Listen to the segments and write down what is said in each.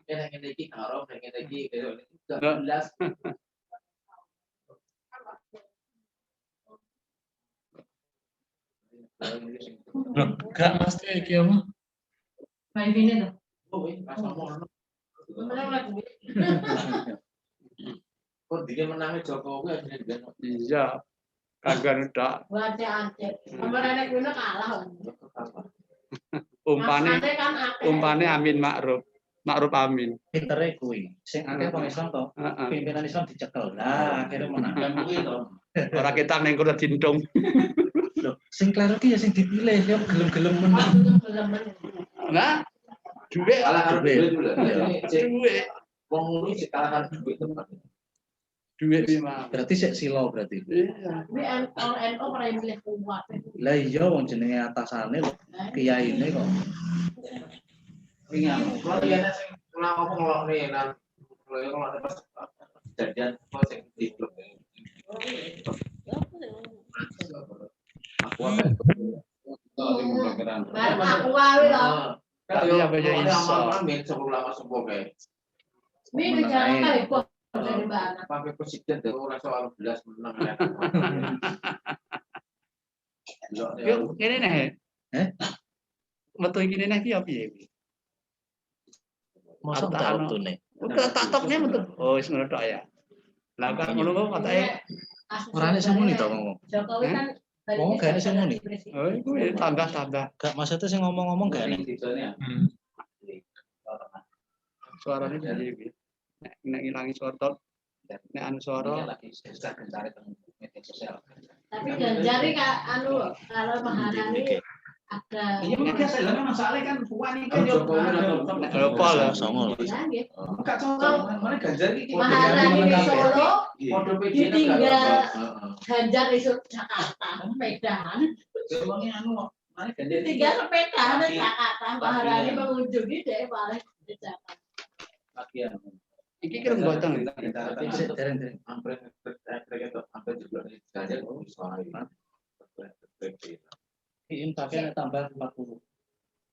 Yang ini haram, yang ini jelas. Enggak mesti iki apa? Main ini tuh. Kok dia menangnya Jokowi akhirnya Iya. Kagak ndak. Baca aja. Kemarin anak guna kalah. Umpane Amin Ma'ruf. Ma'ruf Amin. Pintere kuwi. Sing akeh wong Islam to. Pimpinan Islam dicekel. Nah, akhirnya menang kuwi to. Ora kita ning kono dindung. Loh, sing klaro ki ya sing dipilih ya gelem-gelem menang. Nah, duit kalah duit dulu. Duit. Wong ngono sik kalah duit teman. Duit lima. Berarti sik silo berarti. Iya. Ini NO pernah milih kuat. Lah iya wong jenenge atasane lho, kiyaine kok. Ingat, kalau dia sing ngomong lo nih nan kalau ada pas kejadian kok sing di klub ini. Aku apa itu? Aku wae loh. Kalau yang baca iso. Amin sebelum lama sembuh kayak. Ini bicara kali kok dari mana? Pakai presiden itu orang soal belas menang ya. Yuk, ini nih. Metu iki nih ki opo ya? Mosok tak tune. Tak toknya metu. Oh, wis ngono tok ya. Lah kan ngono kok katanya Ora nek sing muni to ngomong. Jokowi kan Ngomong gak ada sing muni. oh, iku tambah-tambah. Gak maksudnya sing ngomong-ngomong gak nek. Suaranya jadi nek ngilangi suara nek anu suara lagi susah mencari media sosial. tapi jari kalau Maharani ada iya biasa lah masalahnya kan puan kan apa lah Songol. enggak cocok mana Ganjar iki Maharani di Solo Kode ditinggal Ganjar di Jakarta Medan ngomongnya anu mana Ganjar tinggal sepeda di Jakarta Maharani mengunjungi deh balik di Jakarta bagian iki kira gotong Dereng-dereng. hampir juga Ganjar suara Ini pakai tambah 40.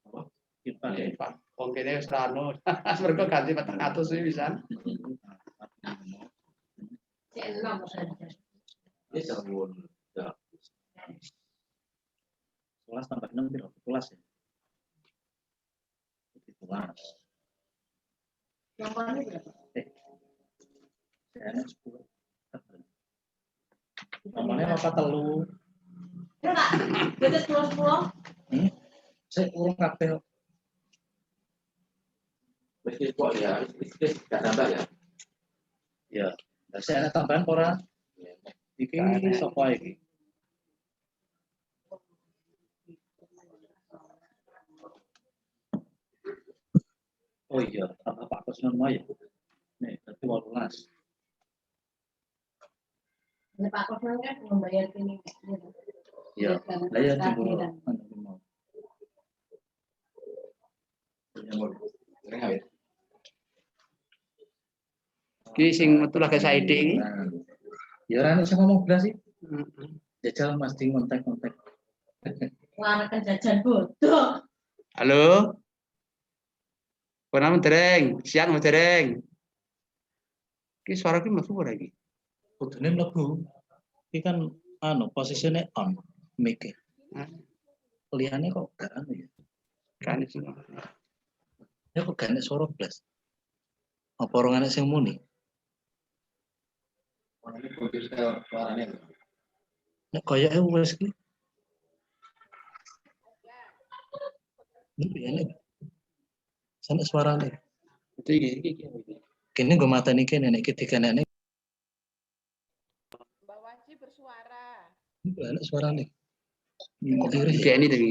Apa? Dipakai. Oke deh wis rano mergo ganti 400 iki bisa enak saja ini sabun 11 tambah 6 piro? 11 ya. 11. yang mana berapa? Saya 10. Namanya apa telu? Ya Kak, beda 10. Saya kurang kabeh. meski kok ya nggak nambah ya Ya, saya ada tambahan ora? Iki sapa iki? Oh iya, tambah Pak Kusnan Maya. Nih, berarti 18. Ini Pak Kosman kan membayar ini. Iya, lah ya timbul. iki sing metu lagi saiki iki Ya ora nek sing ngomong belas sih. Jajal Mas di kontak-kontak. Wah, jajan bodoh. halo Pernah dereng, siang dereng. Iki suara ki mlebu ora iki? Kudune mlebu. Iki kan anu posisine on mic. Liyane kok gak anu ya. Kan itu. Ya kok gak nek suara blas. Apa ora ana sing muni? ini produk suaranya Nek koyoke wis ki. Ini sana suarane. Itu iki. Kene nggo mateni kene nek ketika nek Mbak Waji bersuara. ana suarane. Kok Iki iri? ini tadi.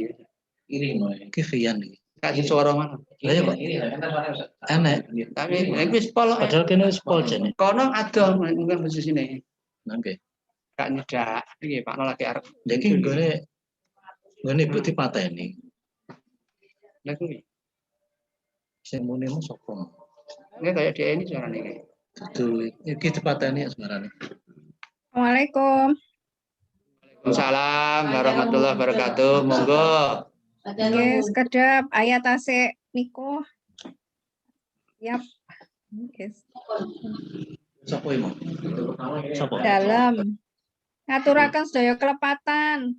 iri no Ki Vian iki. Kasih suara mana? Lah ya kok iri kan suaranya enek. Tapi nek wis pol Padahal kene wis pol jane. kono ada mungkin posisi sini. Nangge. Kak nyedak iki Pak lagi arep. Lha iki nggone ibu dipateni. Lah kuwi. Sing muni mu sapa? Ini kayak dia ini suaranya ini. Dudu iki dipateni sebenarnya. Assalamualaikum. Waalaikumsalam warahmatullahi wabarakatuh. Monggo. Nggih, sekedap ayat tasik niku. Yap. Nggih. Sopo iku? Sopo? Dalam. Ngaturaken sedaya kelepatan.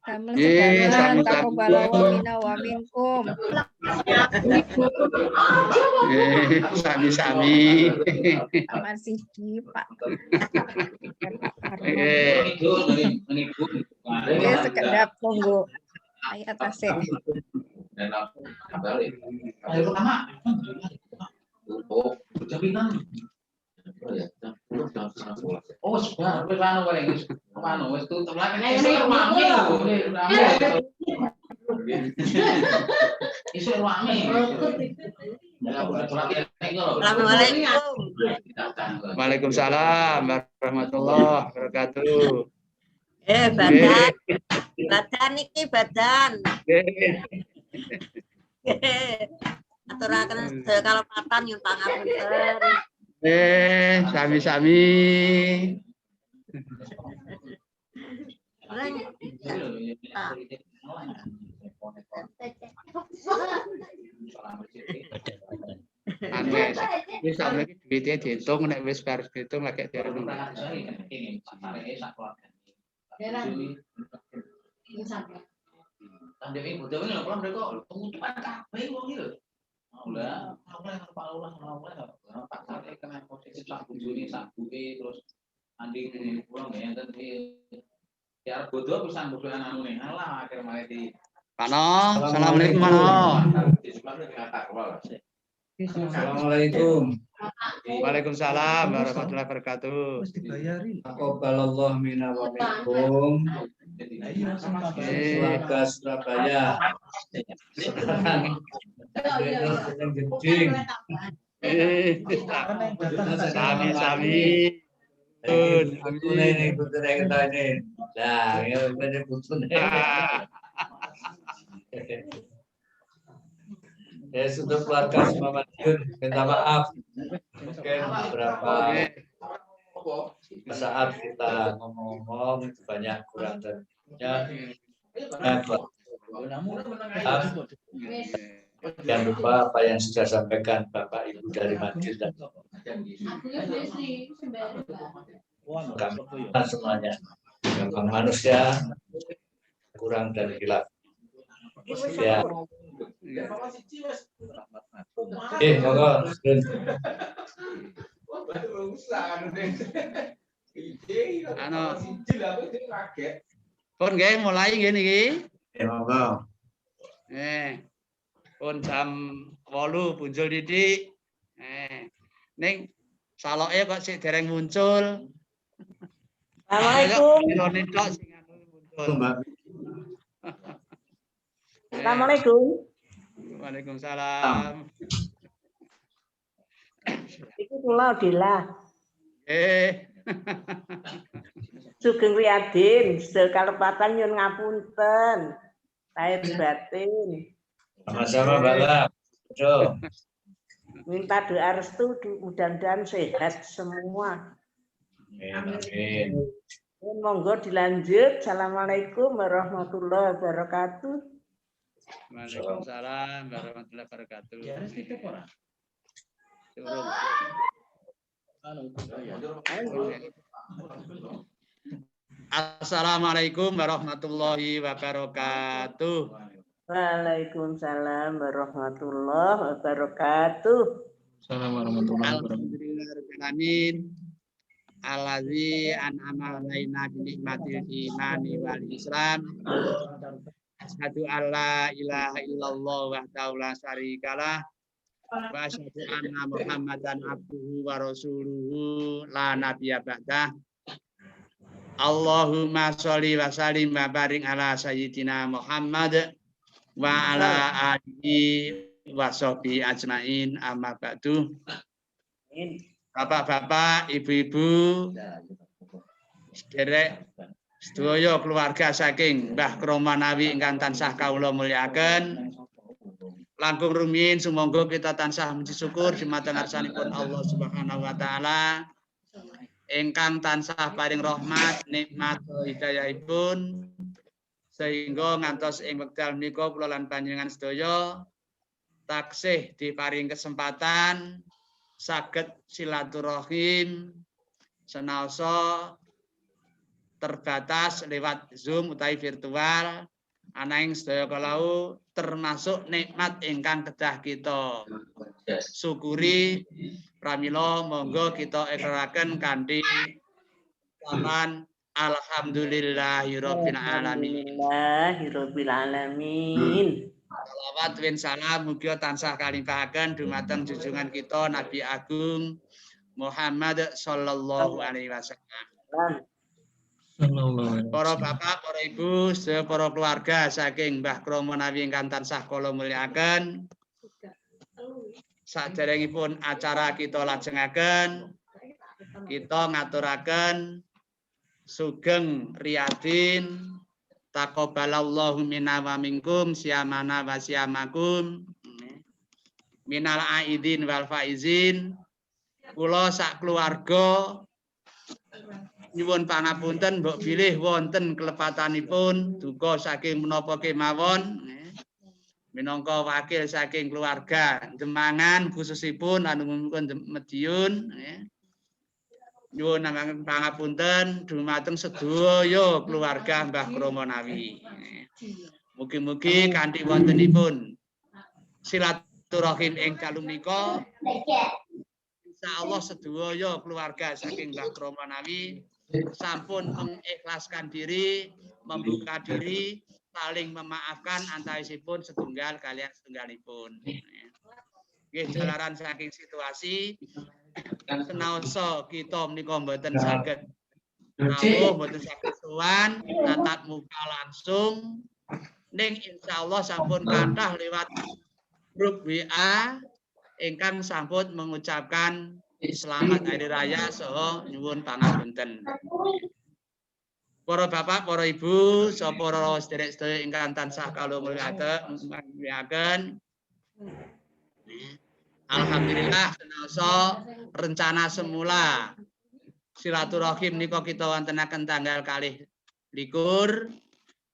Damel Nggih, sedanten sami-sami. takobalawa mina wa minkum. Sami-sami. Mas Sidi, Pak. Pak Nggih. Nggih, sekedap tunggu ayat tasik. Dan aku balik. Ayo pertama. Tutup. Jaminan. Oh ya, jam 10. Oh, sudah. Wis anu wae wis. Anu wis tutup lah. Ayo, Iso ayo, rame ayo. lho. Iso rame. Assalamualaikum. Waalaikumsalam warahmatullahi wabarakatuh. Badan. Badan iki badan. Aturaken sedaya kalepatan nyuwun pangapunten. Sami-sami. Aneh. Wis sampe duwite diitung nek wis bar diitung lagi diitung. Tandeme bodho ngene lho mereka pengutupan kabeh wong iki lho. Lah, aku lek kepala ulah pasare kena posisi sak bujune sak buke terus anding pulang ya enten ya bodho pisan bodho anune. Alah akhir malah di Pano, assalamualaikum Pano. Assalamualaikum. Waalaikumsalam warahmatullahi wabarakatuh. Wis dibayari. Taqabbalallahu minna wa minkum. Keluarga Surabaya. Yang geding. Sami-sami. Butune ini butune kita ini. Nah, ini butune. Ya sudah keluarga semua Madiun, minta maaf. Mungkin beberapa saat kita ngomong-ngomong itu banyak kurang dan jangan lupa apa yang sudah sampaikan Bapak Ibu dari Madiun dan semuanya. Memang manusia kurang dan hilaf. Ya. Monggo. Pun nggih mulai ngene iki. Monggo. Pun jam 8 punjul didik. Ning saloke kok sik dereng muncul. Assalamualaikum. Ini tok sing muncul. Assalamualaikum. Waalaikumsalam. Iki kula Dila. Sugeng Riyadin, sedaya kalepatan nyuwun ngapunten. Lahir batin. Sama-sama Mbak Lab. Minta doa restu mudah-mudahan sehat semua. Amin. Monggo dilanjut. Assalamualaikum warahmatullahi wabarakatuh. Waalaikumsalam warahmatullahi wabarakatuh. Assalamualaikum warahmatullahi wabarakatuh. Waalaikumsalam warahmatullahi wabarakatuh. Assalamualaikum warahmatullahi wabarakatuh. Allazi an'ama alaina bi nikmatil imani wal islam. Asyhadu alla ilaha illallah wahdahu la syarikalah wa asyhadu anna Muhammadan abduhu wa rasuluhu la nabiyya ba'dah. Allahumma sholli wa sallim wa barik ala sayyidina Muhammad wa ala alihi wa sahbihi ajmain amma ba'du. Bapak-bapak, ibu-ibu, sederek sedaya keluarga saking Mbah Kromanawi ingkang tansah kawula mulyakaken. Langkung rumiyin sumangga kita tansah muji syukur dumateng ngarsanipun Allah Subhanahu wa taala ingkang tansah paring rahmat nikmat hidayahipun sehingga ngantos ing wekdal menika kula lan panjenengan sedaya taksih diparing kesempatan saged silaturahim senaosa terbatas lewat Zoom utawi virtual ananging sedaya kalau termasuk nikmat ingkang kedah kita syukuri pramila monggo kita ikraraken kanthi laman alhamdulillahirabbil alamin. Alhamdulillahirabbil alamin. Shalawat win salam mugi tansah kalimpahaken dumateng junjungan kita Nabi Agung Muhammad sallallahu alaihi wasallam. Para bapak, para ibu, sedaya para keluarga saking Mbah Kromo Nawi ingkang tansah kula mulyakaken. Saderengipun acara kita lajengaken, kita ngaturaken sugeng riyadin taqabbalallahu minna wa minkum siyamana wa siyamakum minal aidin wal faizin. Kula sak keluarga nyuwun pangapunten mbok bilih wonten kelepatanipun duka saking menapa kemawon minangka wakil saking keluarga Demangan khususipun anunipun Mediun nyuwun pangapunten dumateng sedaya keluarga Mbah Kromo Nawi. Mugi-mugi kanthi wontenipun silaturahim ing dalu menika insyaallah sedaya keluarga saking Mbah Kromo Nawi sampun mengikhlaskan diri, membuka diri, saling memaafkan antawisipun setunggal kalian setunggalipun. Nggih jalaran saking situasi senaosa kita menika mboten saged rawuh, mboten saged sowan tatap muka langsung ning insyaallah sampun kathah lewat grup WA ingkang sampun mengucapkan selamat hari raya saha nyuwun pangapunten. Para bapak, para ibu, saha para sedherek-sedherek ingkang tansah kula mulyakaken. Alhamdulillah senaosa rencana semula silaturahim nika kita wontenaken tanggal 21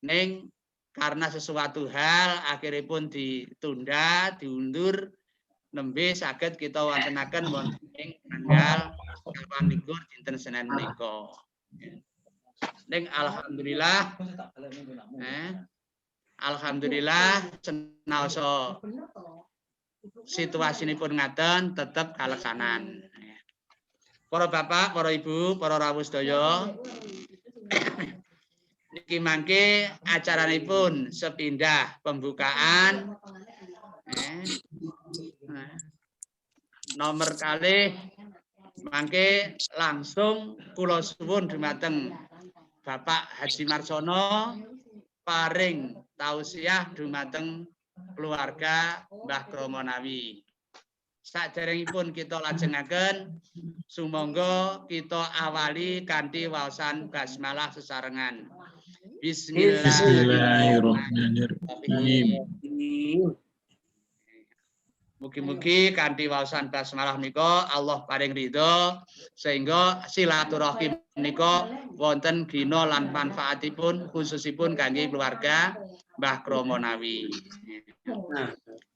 ning karena sesuatu hal akhiripun ditunda, diundur nembe saged kita wontenaken wonten ing tanggal 21 dinten Senin menika. Ning alhamdulillah alhamdulillah senaosa situasinipun ngaten tetep kaleksanan. Para bapak, para ibu, para rawuh sedaya niki mangke acaranipun sepindah pembukaan nomor kalih mangke langsung kula suwun dumateng Bapak Haji Marsono paring tausiah dumateng keluarga Mbah Kromo Nawi. Saderengipun kita lajengaken sumangga kita awali kanthi waosan basmalah sesarengan. Bismillahirrahmanirrahim. Mugi-mugi kanthi waosan basmalah menika Allah paring ridho sehingga silaturahim menika wonten gina lan manfaatipun khususipun kangge keluarga Mbah Kromo Nawi.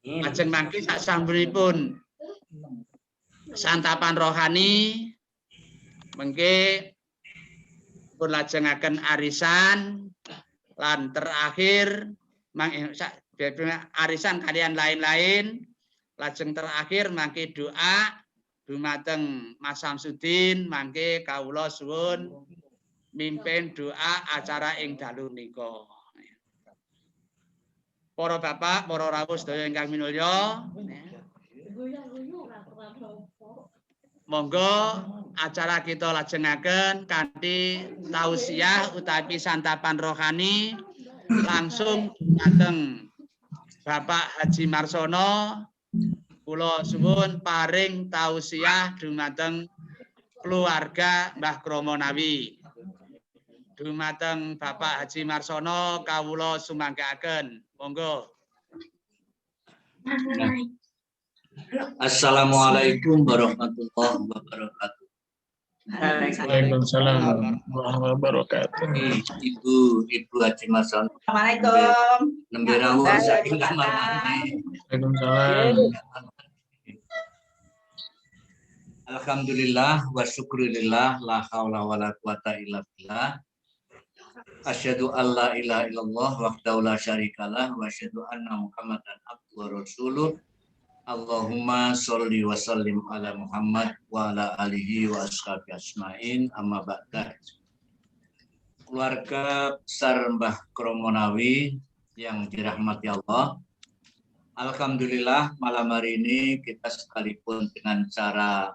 Lajeng mangke sasampunipun santapan rohani mengke pun lajengaken arisan lan terakhir arisan kalian lain-lain. Lajeng terakhir mangke doa dumateng Mas Samsudin mangke kawula suwun mimpin doa acara ing dalu nika. Para bapak, para rawuh sedaya ingkang minulya, monggo acara kita lajengaken kanthi tausiah utawi santapan rohani langsung dumateng Bapak Haji Marsono. Kula suwun paring tausiah dumateng keluarga Mbah Kromo Nawi. Dumateng Bapak Haji Marsono kawula sumanggaken. Monggo. Assalamualaikum warahmatullahi wabarakatuh. Waalaikumsalam warahmatullahi wabarakatuh. Ibu Haji Mason. Assalamualaikum. Nembirawu saking kamar mandi. Waalaikumsalam. Alhamdulillah wa syukurillah la haula wala quwata illa billah. Asyhadu an la ilaha illallah wahdahu la syarikalah wa asyhadu anna Muhammadan abduhu wa rasuluh. Allahumma sholli wa sallim ala Muhammad wa ala alihi wa ashabi asma'in amma ba'da. Keluarga besar Mbah Kromonawi yang dirahmati Allah. Alhamdulillah malam hari ini kita sekalipun dengan cara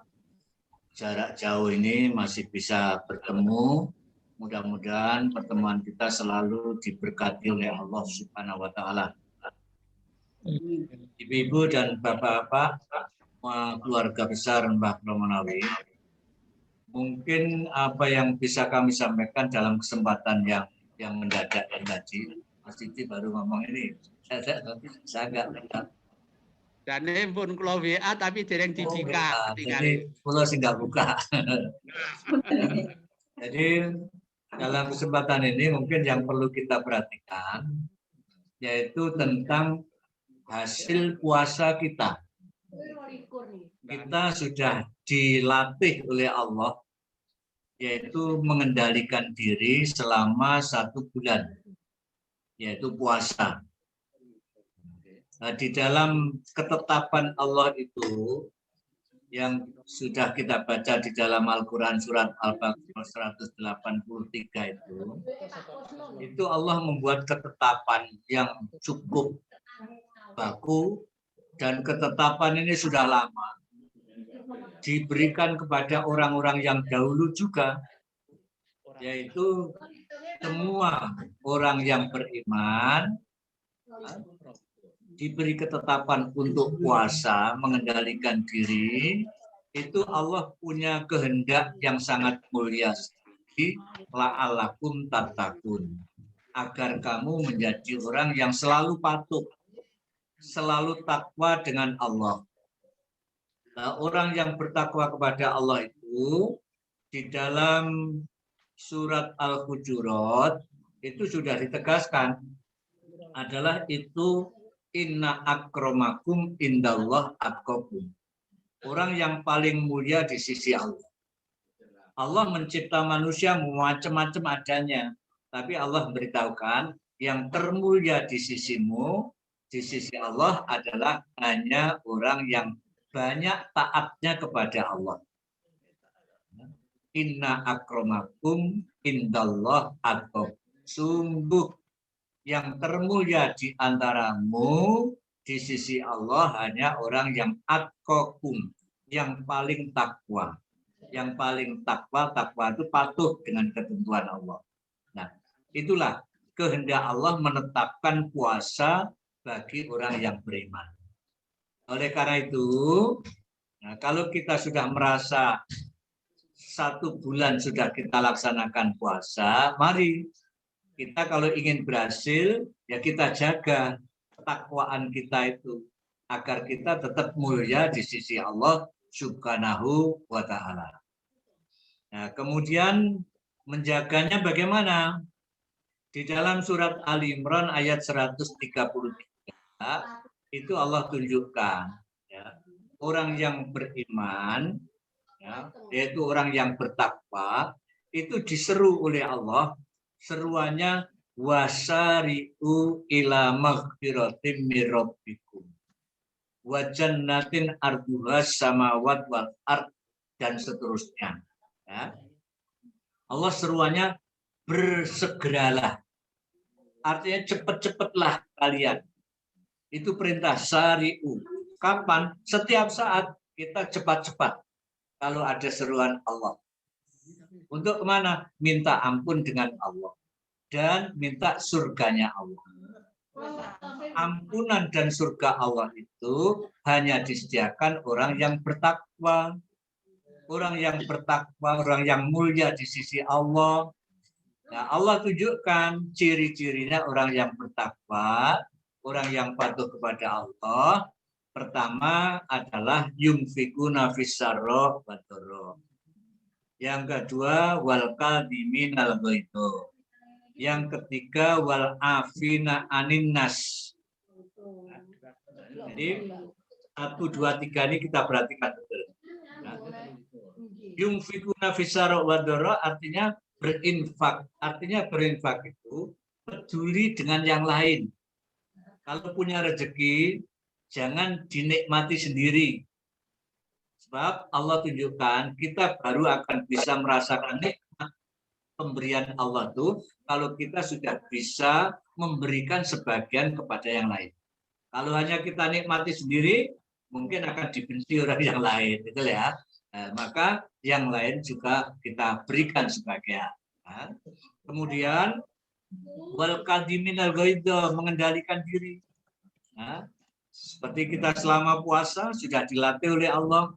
jarak jauh ini masih bisa bertemu. Mudah-mudahan pertemuan kita selalu diberkati oleh Allah Subhanahu wa taala. Ibu-ibu dan bapak-bapak, keluarga besar Mbah Kromonawi, mungkin apa yang bisa kami sampaikan dalam kesempatan yang mendadak tadi, Mas Didi baru ngomong ini, saya enggak. Dan ini pun kalau WA tapi dereng dibuka. Jadi pulau sih nggak buka. Jadi dalam kesempatan ini mungkin yang perlu kita perhatikan yaitu tentang hasil puasa kita. Kita sudah dilatih oleh Allah yaitu mengendalikan diri selama 1 bulan, yaitu puasa. Nah, di dalam ketetapan Allah itu yang sudah kita baca di dalam Al-Quran surat Al-Baqarah 183 itu Allah membuat ketetapan yang cukup baku, dan ketetapan ini sudah lama diberikan kepada orang-orang yang dahulu juga, yaitu semua orang yang beriman diberi ketetapan untuk puasa, mengendalikan diri. Itu Allah punya kehendak yang sangat mulia sekali, la'alakum tattaqun, agar kamu menjadi orang yang selalu patuh, selalu takwa dengan Allah. Nah, orang yang bertakwa kepada Allah itu di dalam surat Al-Hujurat itu sudah ditegaskan adalah itu inna akramakum indallah atqakum. Orang yang paling mulia di sisi Allah. Allah mencipta manusia macam-macam adanya, tapi Allah memberitahukan yang termulia di sisimu, di sisi Allah adalah hanya orang yang banyak taatnya kepada Allah. Inna akramakum indallah atqakum. Sungguh yang termulia di antaramu di sisi Allah hanya orang yang atqakum, yang paling takwa. Yang paling takwa itu patuh dengan ketentuan Allah. Nah, itulah kehendak Allah menetapkan puasa bagi orang yang beriman. Oleh karena itu, nah, kalau kita sudah merasa 1 bulan sudah kita laksanakan puasa, mari kita kalau ingin berhasil, ya kita jaga ketakwaan kita itu agar kita tetap mulia di sisi Allah Subhanahu wa taala. Nah, kemudian menjaganya bagaimana? Di dalam surat Ali Imran ayat 133 itu Allah tunjukkan ya, orang yang beriman ya, yaitu orang yang bertakwa itu diseru oleh Allah, seruannya wasari'u ila maghfiratin mir rabbikum wa jannatin arduha samawat wal ard, dan seterusnya ya. Allah seruannya bersegeralah, artinya cepat-cepatlah kalian. Itu perintah sari'u. Kapan? Setiap saat kita cepat-cepat kalau ada seruan Allah. Untuk kemana? Minta ampun dengan Allah dan minta surganya Allah. Ampunan dan surga Allah itu hanya disediakan orang yang bertakwa. Orang yang bertakwa, orang yang mulia di sisi Allah. Nah, Allah tunjukkan ciri-cirinya orang yang bertakwa, orang yang patuh kepada Allah. Pertama adalah yunfikuna fis sarra wa dharra. Yang kedua, wal kadhiminal ghaidz. Yang ketiga, wal afina anin nas. Jadi 1, 2, 3 ini kita perhatikan betul. Nah, yunfikuna fisara wa dara artinya berinfak. Artinya berinfak itu peduli dengan yang lain. Kalau punya rezeki, jangan dinikmati sendiri. Sebab Allah tunjukkan kita baru akan bisa merasakan nikmat pemberian Allah itu kalau kita sudah bisa memberikan sebagian kepada yang lain. Kalau hanya kita nikmati sendiri, mungkin akan dibenci orang yang lain, gitu ya. Nah, maka yang lain juga kita berikan sebagian. Nah, kemudian wal kadhiminal ghaidz, mengendalikan diri. Nah, seperti kita selama puasa sudah dilatih oleh Allah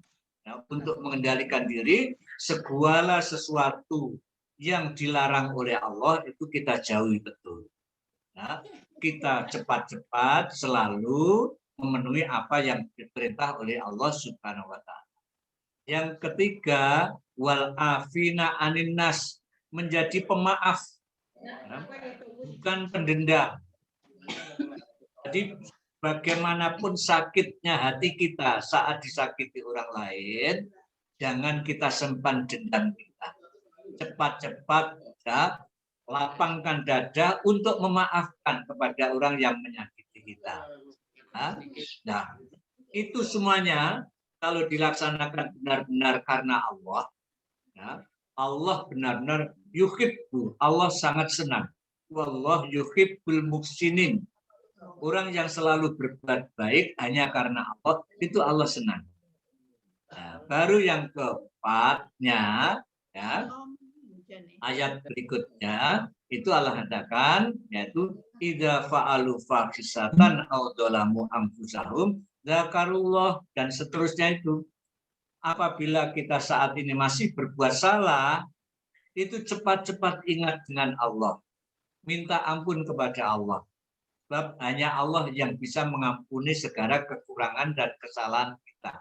untuk mengendalikan diri, segala sesuatu yang dilarang oleh Allah itu kita jauhi betul. Nah, kita cepat-cepat selalu memenuhi apa yang diperintah oleh Allah Subhanahu wa taala. Yang ketiga, wal afina anin nas, menjadi pemaaf, bukan pendendam. Jadi bagaimanapun sakitnya hati kita saat disakiti orang lain, jangan kita simpan dendam kita. Cepat-cepat ya, lapangkan dada untuk memaafkan kepada orang yang menyakiti kita. Nah, itu semuanya kalau dilaksanakan benar-benar karena Allah, ya, Allah benar-benar yuhibbu, Allah sangat senang. Wallah yuhibbul muhsinin. Orang yang selalu berbuat baik hanya karena Allah, itu Allah senang. Nah, baru yang keempatnya, ya, ayat berikutnya itu Allah katakan, yaitu idza fa'alu fahisatan aw dzalamu anfusahum dzakarullah, dan seterusnya itu. Apabila kita saat ini masih berbuat salah, itu cepat-cepat ingat dengan Allah. Minta ampun kepada Allah. Sebab hanya Allah yang bisa mengampuni segala kekurangan dan kesalahan kita.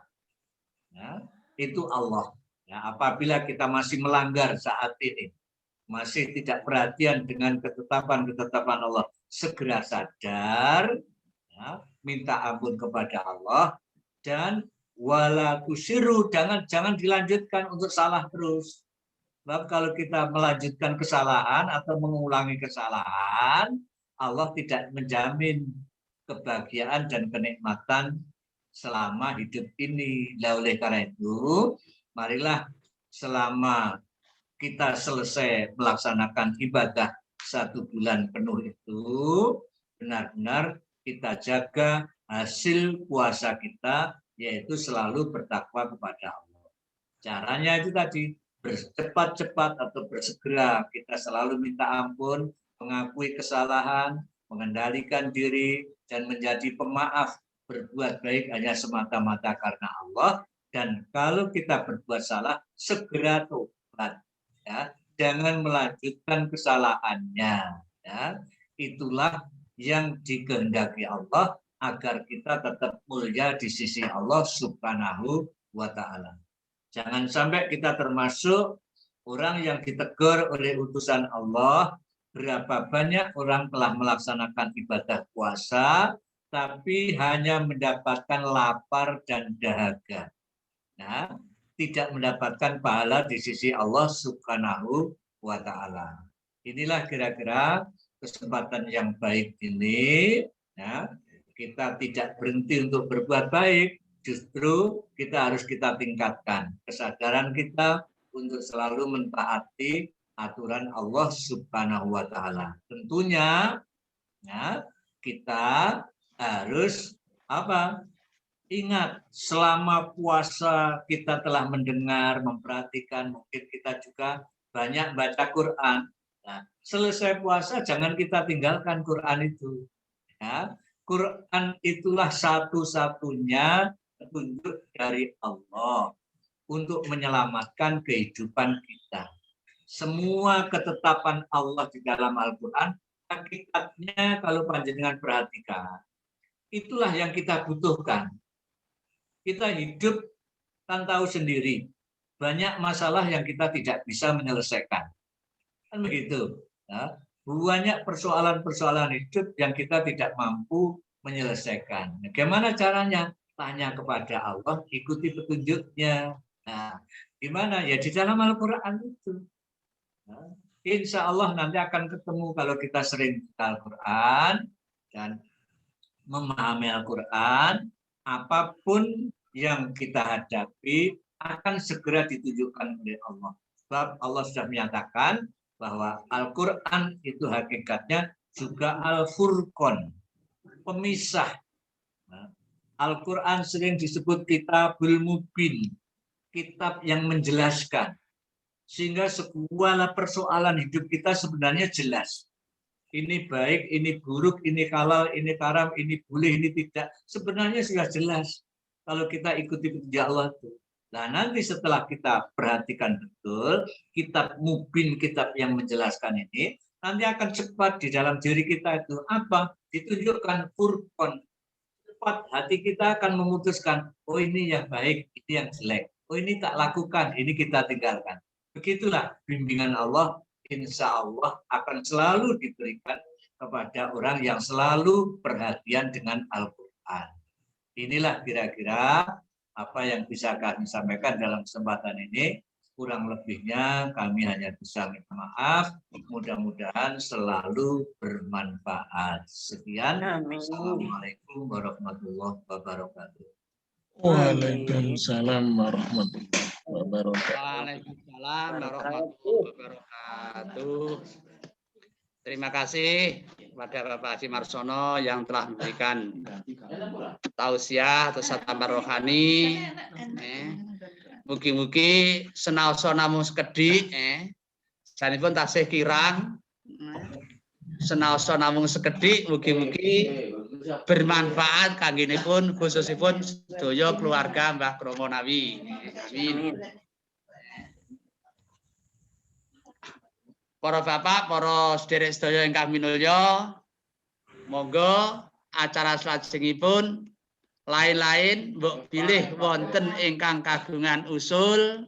Ya, itu Allah. Ya, apabila kita masih melanggar saat ini, masih tidak perhatian dengan ketetapan-ketetapan Allah, segera sadar, ya, minta ampun kepada Allah, dan wala tusiru, jangan dilanjutkan untuk salah terus. Sebab kalau kita melanjutkan kesalahan atau mengulangi kesalahan, Allah tidak menjamin kebahagiaan dan kenikmatan selama hidup ini. Nah, oleh karena itu, marilah selama kita selesai melaksanakan ibadah 1 bulan penuh itu, benar-benar kita jaga hasil puasa kita, yaitu selalu bertakwa kepada Allah. Caranya itu tadi, bercepat-cepat atau bersegera kita selalu minta ampun, mengakui kesalahan, mengendalikan diri, dan menjadi pemaaf, berbuat baik hanya semata-mata karena Allah. Dan kalau kita berbuat salah, segera tobat, ya, jangan melanjutkan kesalahannya. Ya. Itulah yang dikehendaki Allah agar kita tetap mulia di sisi Allah Subhanahu wa taala. Jangan sampai kita termasuk orang yang ditegur oleh utusan Allah. Berapa banyak orang telah melaksanakan ibadah puasa, tapi hanya mendapatkan lapar dan dahaga. Nah, tidak mendapatkan pahala di sisi Allah Subhanahu wa taala. Inilah kira-kira kesempatan yang baik ini, ya, kita tidak berhenti untuk berbuat baik, justru kita harus kita tingkatkan kesadaran kita untuk selalu mentaati aturan Allah Subhanahu wa taala. Tentunya, ya, kita harus apa? Ingat, selama puasa kita telah mendengar, memperhatikan, mungkin kita juga banyak baca Quran. Nah, selesai puasa jangan kita tinggalkan Quran itu. Ya, Quran itulah satu-satunya petunjuk dari Allah untuk menyelamatkan kehidupan kita. Semua ketetapan Allah di dalam Al-Quran, hakikatnya kalau panjenengan perhatikan, itulah yang kita butuhkan. Kita hidup kan tahu sendiri, banyak masalah yang kita tidak bisa menyelesaikan. Kan begitu. Ya. Banyak persoalan-persoalan hidup yang kita tidak mampu menyelesaikan. Bagaimana caranya? Tanya kepada Allah, ikuti petunjuknya. Nah, gimana? Ya di dalam Al-Quran itu. Nah, insya Allah nanti akan ketemu kalau kita sering baca Al-Quran dan memahami Al-Quran, apapun yang kita hadapi akan segera ditunjukkan oleh Allah. Sebab Allah sudah menyatakan bahwa Al-Quran itu hakikatnya juga Al-Furqan, pemisah. Al-Quran sering disebut Kitabul Mubin, kitab yang menjelaskan. Sehingga segala persoalan hidup kita sebenarnya jelas. Ini baik, ini buruk, ini halal, ini haram, ini boleh, ini tidak. Sebenarnya sudah jelas kalau kita ikuti petunjuk Allah itu. Nah, nanti setelah kita perhatikan betul kitab Mubin, kitab yang menjelaskan ini, nanti akan cepat di dalam diri kita itu apa? Ditunjukkan Furqan. Cepat hati kita akan memutuskan, oh ini yang baik, ini yang jelek. Oh ini tak lakukan, ini kita tinggalkan. Begitulah bimbingan Allah, insya Allah akan selalu diberikan kepada orang yang selalu perhatian dengan Al-Quran. Inilah kira-kira apa yang bisa kami sampaikan dalam kesempatan ini. Kurang lebihnya kami hanya bisa minta maaf. Mudah-mudahan selalu bermanfaat. Sekian. Assalamualaikum warahmatullahi wabarakatuh. Waalaikumsalam warahmatullahi wabarakatuh. Waalaikumsalam warahmatullahi wabarakatuh. Terima kasih kepada Bapak Haji Marsono yang telah memberikan tausiah atau satambar rohani. Mugi-mugi senaosa namung sekedhik, sanipun tasih kirang. Senaosa namung sekedhik, mugi-mugi bermanfaat kanggenipun khususipun sedaya keluarga Mbah Kromo Nawi. Amin. Para bapak, para sederek sedaya ingkang minulya, monggo acara salajengipun lain-lain mbok bilih wonten ingkang kagungan usul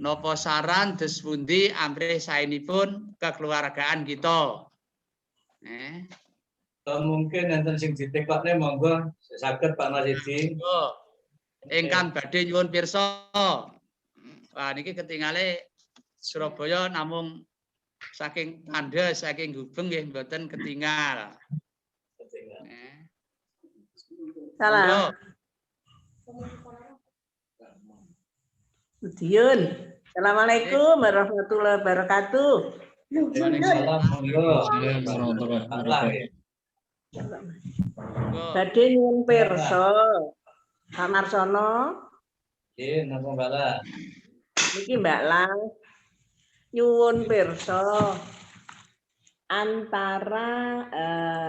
napa saran des pundi amrih saenipun kekeluargaan kita. Mungkin enten sing ditekokne monggo saged Pak Masidi. Ingkang badhe nyuwun pirsa. Wah niki ketingale Surabaya namung saking tanda saking Gubeng nggih mboten ketinggal. Salam. Budiun. Assalamualaikum warahmatullahi wabarakatuh. Waalaikumsalam warahmatullahi wabarakatuh. Badhe nyuwun pirsa. Pak Marsono. Nggih, napa Mbak Lang? Niki Mbak Lang. Nyuwun pirsa. Antara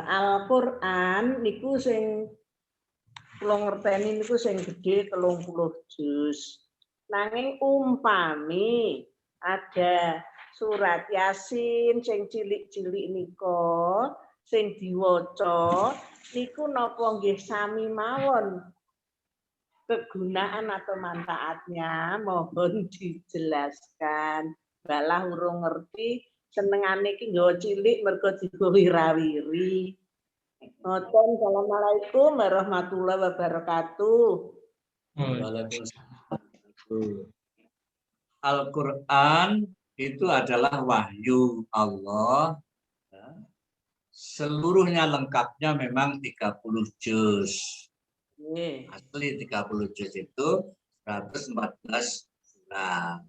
Al-Qur'an niku sing kula ngerteni niku sing gedhe 30 juz. Nanging umpami ada surat Yasin sing cilik-cilik nika sing diwaca niku napa nggih sami mawon kegunaan atau manfaatnya, mohon dijelaskan. Balah urung ngerti senengane iki nggawa cilik mergo digo wirawiri. Ngoten, assalamualaikum warahmatullahi wabarakatuh. Al-Quran itu adalah wahyu Allah. Seluruhnya lengkapnya memang 30 juz. Asli 30 juz itu 114 surat.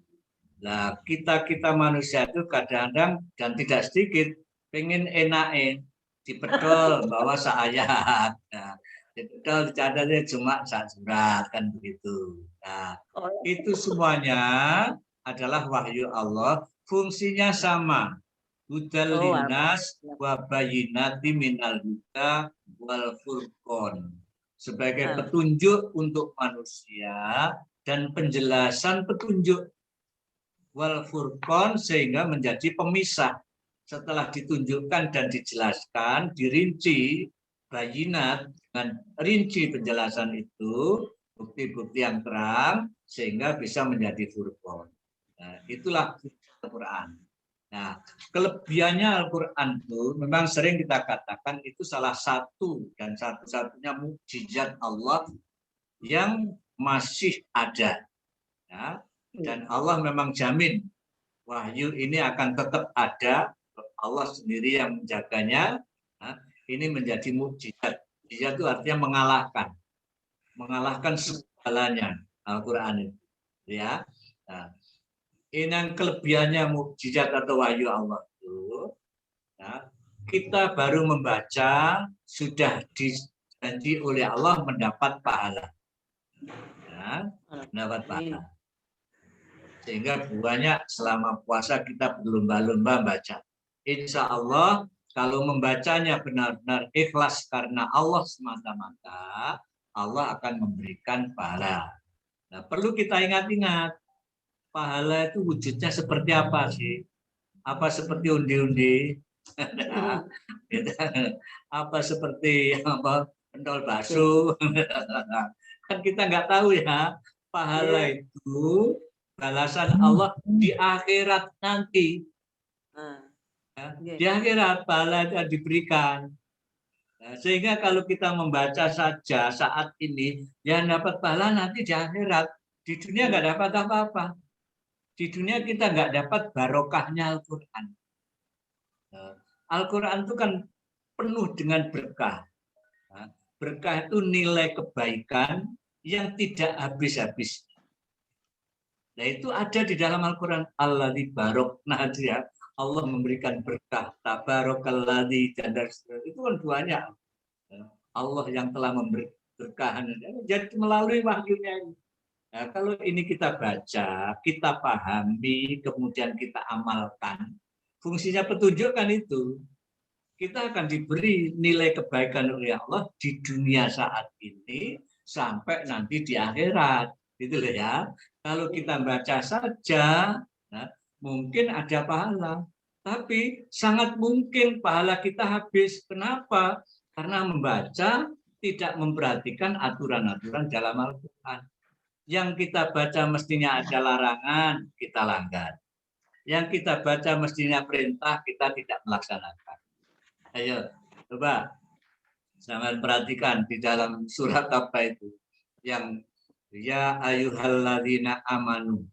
Nah, kita manusia itu kadang-kadang dan tidak sedikit pengen enakin dipedol bahwa seayat. Nah, dipedol dicatatnya cuma surat kan begitu. Nah, itu semuanya adalah wahyu Allah, fungsinya sama. Hudal linnas wa bayyinati minal huda wal furqan. Sebagai petunjuk untuk manusia dan penjelasan petunjuk. Wal furqan sehingga menjadi pemisah. Setelah ditunjukkan dan dijelaskan, dirinci bayinat dengan rinci penjelasan itu, bukti-bukti yang terang sehingga bisa menjadi furqan. Nah, itulah Al-Quran. Nah, kelebihannya Al-Quran itu memang sering kita katakan itu salah satu dan satu-satunya mukjizat Allah yang masih ada. Ya, dan Allah memang jamin wahyu ini akan tetap ada. Allah sendiri yang menjaganya. Nah, ini menjadi mukjizat. Mukjizat itu artinya mengalahkan segalanya Al-Quran itu. Ya. Nah, ini yang kelebihannya mukjizat atau wahyu Allah itu. Nah, kita baru membaca sudah dijanji oleh Allah mendapat pahala. Ya, mendapat pahala. Sehingga banyak selama puasa kita berlomba-lomba baca. Insya Allah kalau membacanya benar-benar ikhlas karena Allah semata-mata, Allah akan memberikan pahala. Nah, perlu kita ingat-ingat, pahala itu wujudnya seperti apa sih? Apa seperti undi-undi? Apa seperti pentol bakso? Kan kita nggak tahu ya, pahala itu balasan Allah di akhirat nanti. Di akhirat pahala itu diberikan. Nah, sehingga kalau kita membaca saja saat ini, yang dapat pahala nanti di akhirat. Di dunia nggak dapat apa-apa. Di dunia kita nggak dapat barokahnya Al-Quran. Nah, Al-Quran itu kan penuh dengan berkah. Nah, berkah itu nilai kebaikan yang tidak habis-habis. Nah, itu ada di dalam Al-Quran. Alladzi barokna, ya. Allah memberikan berkah. Tabarakalladzi jandar. Itu kan banyak. Allah yang telah memberi berkahan. Jadi melalui wahyunya ini. Nah, kalau ini kita baca, kita pahami, kemudian kita amalkan. Fungsinya petunjuk kan itu. Kita akan diberi nilai kebaikan oleh Allah di dunia saat ini sampai nanti di akhirat. Gitu loh ya. Kalau kita baca saja, nah, mungkin ada pahala. Tapi sangat mungkin pahala kita habis. Kenapa? Karena membaca tidak memperhatikan aturan-aturan dalam Al-Quran. Yang kita baca mestinya ada larangan, kita langgar. Yang kita baca mestinya perintah, kita tidak melaksanakan. Ayo, coba sangat perhatikan di dalam surat apa itu. Yang ya ayyuhalladzina amanu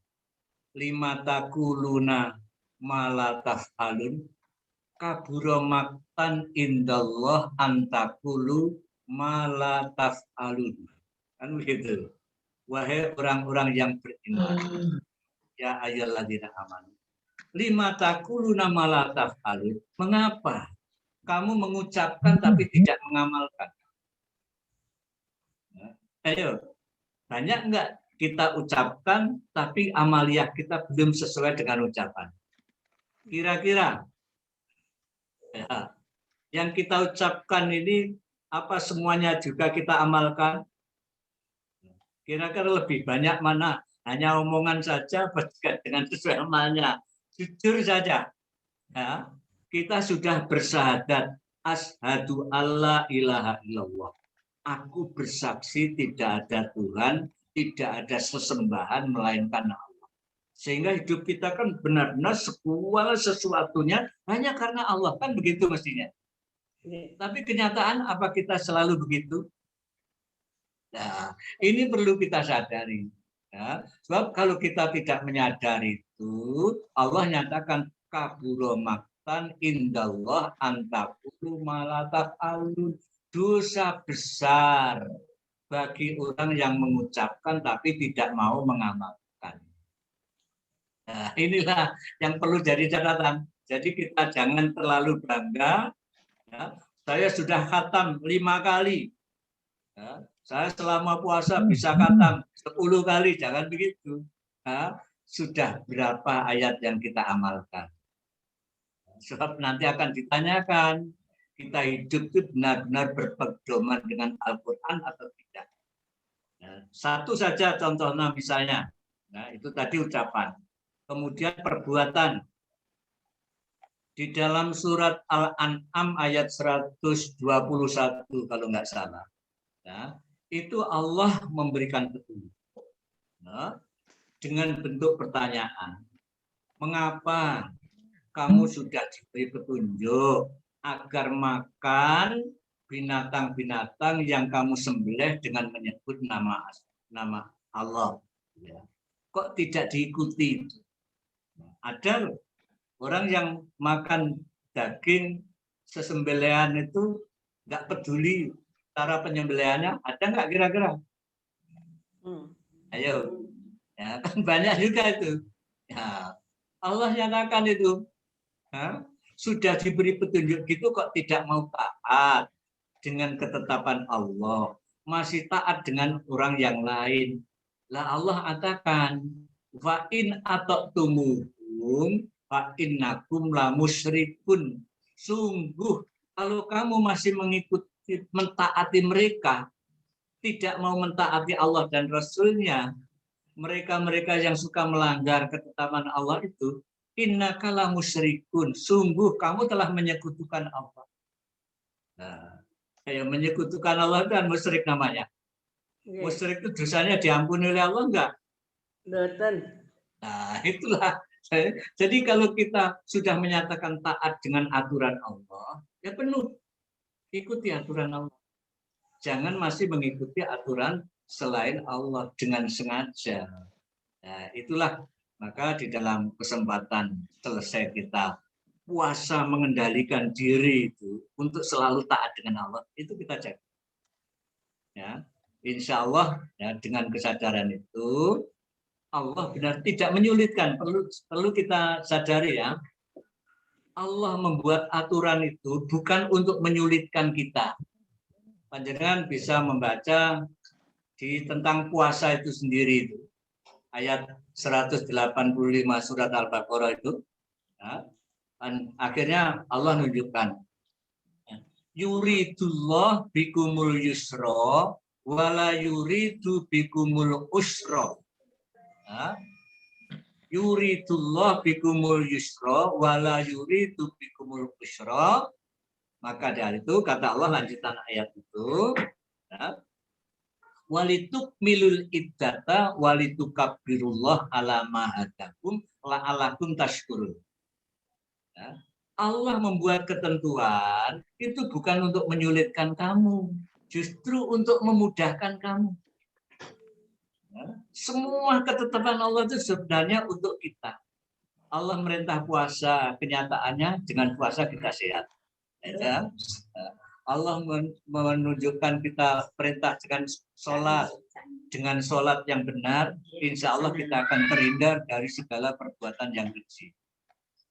lima taquluna ma la taf'alun kabura maktan indallah antaqulu ma la taf'alun. Kan begitu. Wahai orang-orang yang beriman, ya ayyuhalladzina amanu lima taquluna ma la taf'alun. Mengapa kamu mengucapkan tapi tidak mengamalkan? Ayo, banyak enggak kita ucapkan tapi amaliyah kita belum sesuai dengan ucapan? Kira-kira ya, yang kita ucapkan ini apa semuanya juga kita amalkan? Kira-kira lebih banyak mana? Hanya omongan saja dengan sesuai amalnya. Jujur saja. Ya, kita sudah bersyahadat asyhadu alla ilaha illallah. Aku bersaksi tidak ada Tuhan, tidak ada sesembahan melainkan Allah. Sehingga hidup kita kan benar-benar segala sesuatunya hanya karena Allah. Kan begitu mestinya. Tapi kenyataan apa kita selalu begitu? Nah, ini perlu kita sadari. Ya. Sebab kalau kita tidak menyadari itu, Allah nyatakan kabura maktan indallah antaqulu ma la taf'alun. Dosa besar bagi orang yang mengucapkan tapi tidak mau mengamalkan. Nah, inilah yang perlu jadi catatan. Jadi kita jangan terlalu bangga. Ya. Saya sudah khatam 5 kali. Ya. Saya selama puasa bisa khatam 10 kali. Jangan begitu. Ya. Sudah berapa ayat yang kita amalkan? Sebab nanti akan ditanyakan. Kita hidup itu benar-benar berpedoman dengan Al-Quran atau tidak. Nah, satu saja contohnya misalnya, nah, itu tadi ucapan. Kemudian perbuatan. Di dalam surat Al-An'am ayat 121 kalau nggak salah. Nah, itu Allah memberikan petunjuk. Nah, dengan bentuk pertanyaan. Mengapa kamu sudah diberi petunjuk agar makan binatang-binatang yang kamu sembelih dengan menyebut nama Allah? Ya. Kok tidak diikuti? Ada loh, orang yang makan daging sesembelihan itu nggak peduli cara penyembelihannya, ada nggak kira-kira? Ayo, ya kan banyak juga itu. Ya, Allah nyatakan itu, ya, sudah diberi petunjuk gitu kok tidak mau taat dengan ketetapan Allah, masih taat dengan orang yang lain. Lah Allah katakan, fa in ata'tumuhum fa innakum la musyrikun. Sungguh kalau kamu masih mentaati mereka, tidak mau mentaati Allah dan Rasul-Nya, mereka-mereka yang suka melanggar ketetapan Allah itu, innaka la musyrikun. Sungguh kamu telah menyekutukan Allah. Nah, kayak menyekutukan Allah dan musyrik namanya. Musyrik itu dosanya diampuni oleh Allah enggak? Nah, itulah. Jadi kalau kita sudah menyatakan taat dengan aturan Allah, ya penuh ikuti aturan Allah. Jangan masih mengikuti aturan selain Allah dengan sengaja. Nah, itulah maka di dalam kesempatan selesai kita puasa mengendalikan diri itu untuk selalu taat dengan Allah, itu kita jaga. Ya, insya Allah ya, dengan kesadaran itu Allah benar tidak menyulitkan. Perlu kita sadari ya, Allah membuat aturan itu bukan untuk menyulitkan kita. Panjenengan bisa membaca di tentang puasa itu sendiri itu. Ayat 185 surat Al-Baqarah itu. Ya, dan akhirnya Allah menunjukkan. Yuridullah bikumul yusra wala yuridu bikumul usra. Ya. Yuridullah bikumul yusra wala yuridu bikumul usra. Maka dari itu kata Allah lanjutan ayat itu, ya, walitukmilul iddata walitukabbirullah ala ma hadakum la'alakum tashkurun. Ya. Allah membuat ketentuan itu bukan untuk menyulitkan kamu, justru untuk memudahkan kamu. Ya. Semua ketetapan Allah itu sebenarnya untuk kita. Allah merintah puasa, kenyataannya dengan puasa kita sehat. Ya. Allah menunjukkan kita perintah dengan sholat yang benar, insya Allah kita akan terhindar dari segala perbuatan yang keji.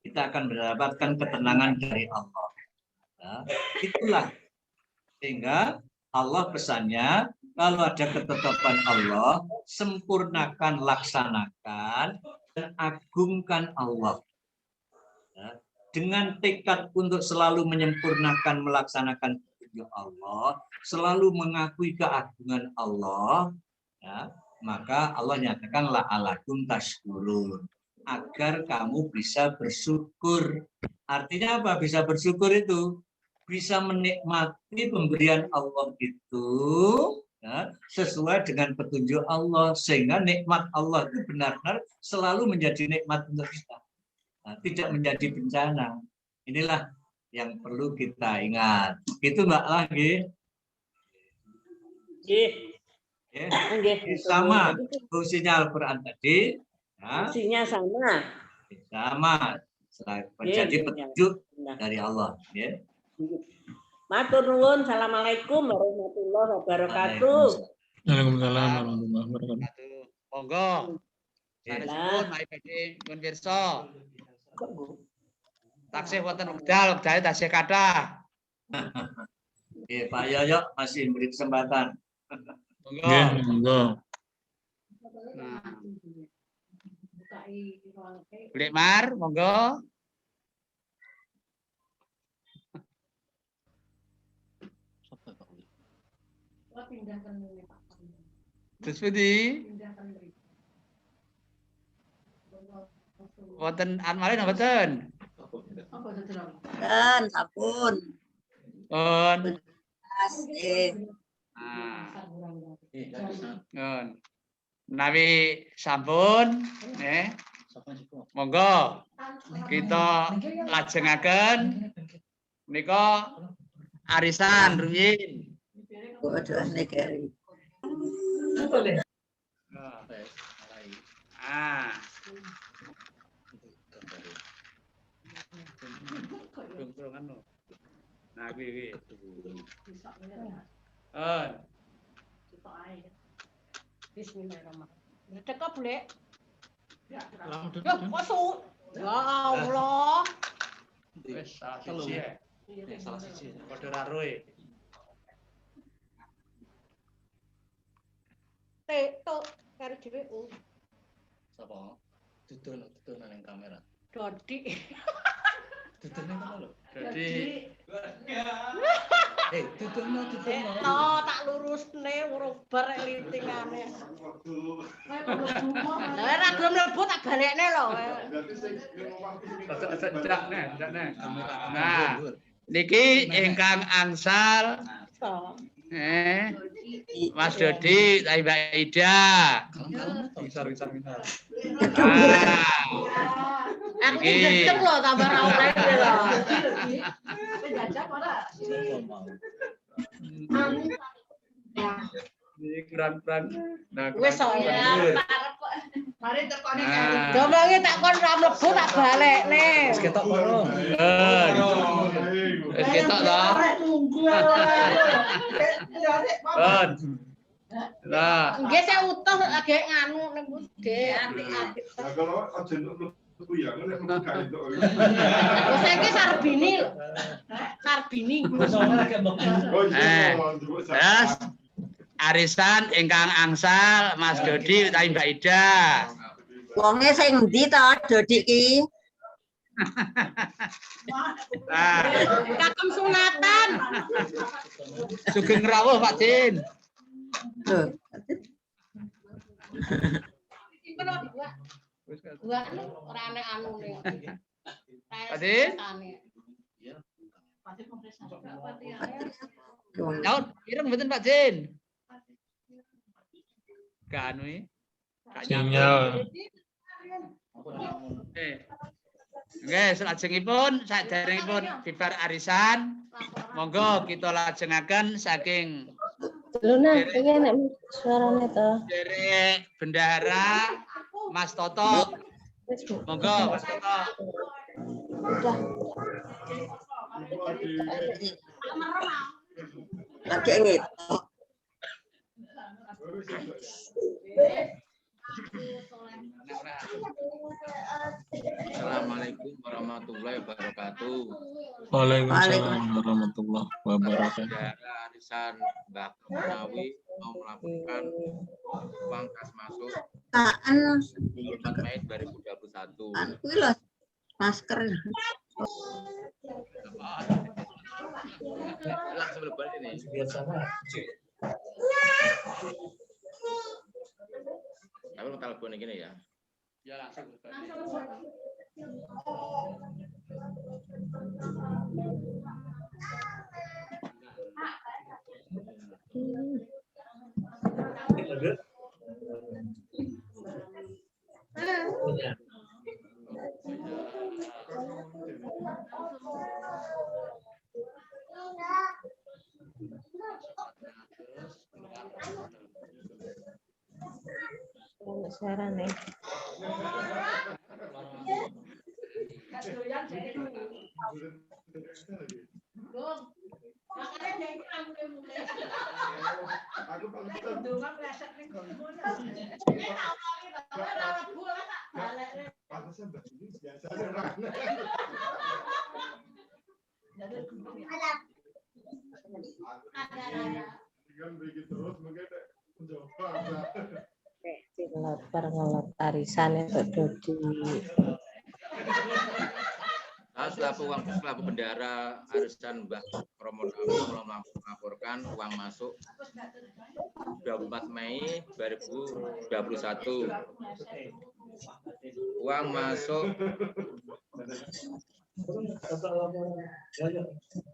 Kita akan mendapatkan ketenangan dari Allah. Ya, itulah sehingga Allah pesannya kalau ada ketetapan Allah, sempurnakan, laksanakan, dan agungkan Allah. Ya, dengan tekad untuk selalu menyempurnakan, melaksanakan petunjuk Allah, selalu mengakui keagungan Allah, ya, maka Allah nyatakan la'alakum tashkurun, agar kamu bisa bersyukur. Artinya apa? Bisa bersyukur itu bisa menikmati pemberian Allah itu, ya, sesuai dengan petunjuk Allah, sehingga nikmat Allah itu benar-benar selalu menjadi nikmat untuk kita. Nah, tidak menjadi bencana. Inilah yang perlu kita ingat. Itu Mbak lagi. Sama fungsinya Al-Quran tadi. Ya. Fungsinya sama. Sama. Menjadi petunjuk dari Allah. Ya. Matur nuwun. Assalamualaikum warahmatullahi wabarakatuh. Waalaikumsalam warahmatullahi wabarakatuh. Monggo. Sanesipun Pak Bedi pun pirsa. Taksih wonten wekdal tasih kathah. Pak Yoyo masih beri kesempatan. Nggih, monggo. Blik Mar, monggo. Terus pundi? Wonten anmalin mboten? Dan sabun. Pun. Nggih. Ah. Menawi sampun, monggo kita lajengaken menika arisan rumiyin. Ah. Nah, kuwi. Bismillahirrahmanirrahim. Teko, Blek. Ya Allah. Wis salah siji ya. Salah siji. Padha raroe. Tetok karo dhewe. Sapa? Tutun nang kamera. Dodi. Tutune ngono lho. Jadi Tutune. Tak lurusne urubar lintingane. Lah ora gelem mlebu tak balekne lho. Dakne. Nah, niki ingkang angsal Mas Dodi, Mbak Ida. Aku kenceng lho tambah ra oleh lho. Ini kurang-kurang. Nah, Wis kok ya. Mari tekone Domonge tak kon ra mlebu tak balekne. Wis ketok karo. Wis ketok to. Lah, Nggih saya utuh lagi nganu ning nggih atik-atik. Lah kalau aja nunggu ya, nek nunggu gak itu. Wis saiki Sarbini lho. Sarbini. Terus arisan ingkang angsal Mas Dodi utawi Mbak Ida. Wonge sing ndi to Dodi ki? Nah, Kagem sunatan. sugeng rawuh Pak Din. Lho, Iki lho dua. Dua ora ana anune. Pak Din? Nyaut, ireng mboten Pak Din? Gak anu iki. Gak nyambung. Nggih, salajengipun saderengipun bibar arisan, monggo kita lajengaken saking Luna, iki enak suarane to. derek bendahara Mas Toto. Monggo Mas Toto. lagi ngit. Assalamualaikum warahmatullahi wabarakatuh. Waalaikumsalam warahmatullahi wabarakatuh. Saudara arisan Mbak Menawi mau melaporkan uang kas masuk Taan 4 Mei 2021. kuwi lho masker. Langsung lebar ini. Tapi mau telepon gini ya. Ya langsung. Enak suarane. Cilot ngelot arisan itu Dodi. Selaku bendahara arisan Mbah Romo Nawi melaporkan uang masuk 24 Mei 2021. Uang masuk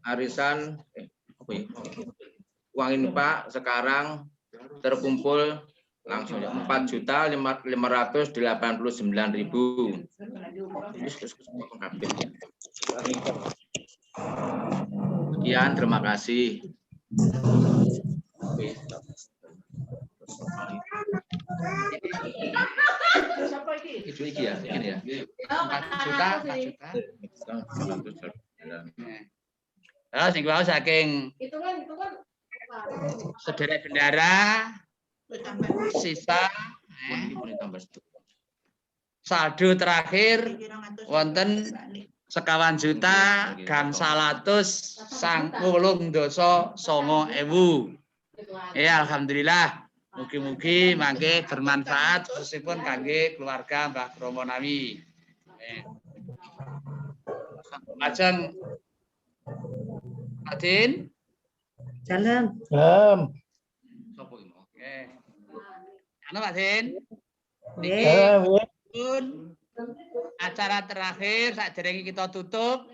arisan uang ini Pak sekarang terkumpul langsung 4.589.000. Sekian, terima kasih. Itu iki ya, ini ya. 4 juta. Terus niku saking sedherek bendara sisa saldo terakhir wonten 1 juta gangsal atus 90.9.000. Ya alhamdulillah. Mugi-mugi mangke bermanfaat khususipun kangge keluarga Mbah Kromo Nawi. Lajeng Adin Jalan. sopo iki? Oke. Anu Pak Din. Pun acara terakhir saderenge kita tutup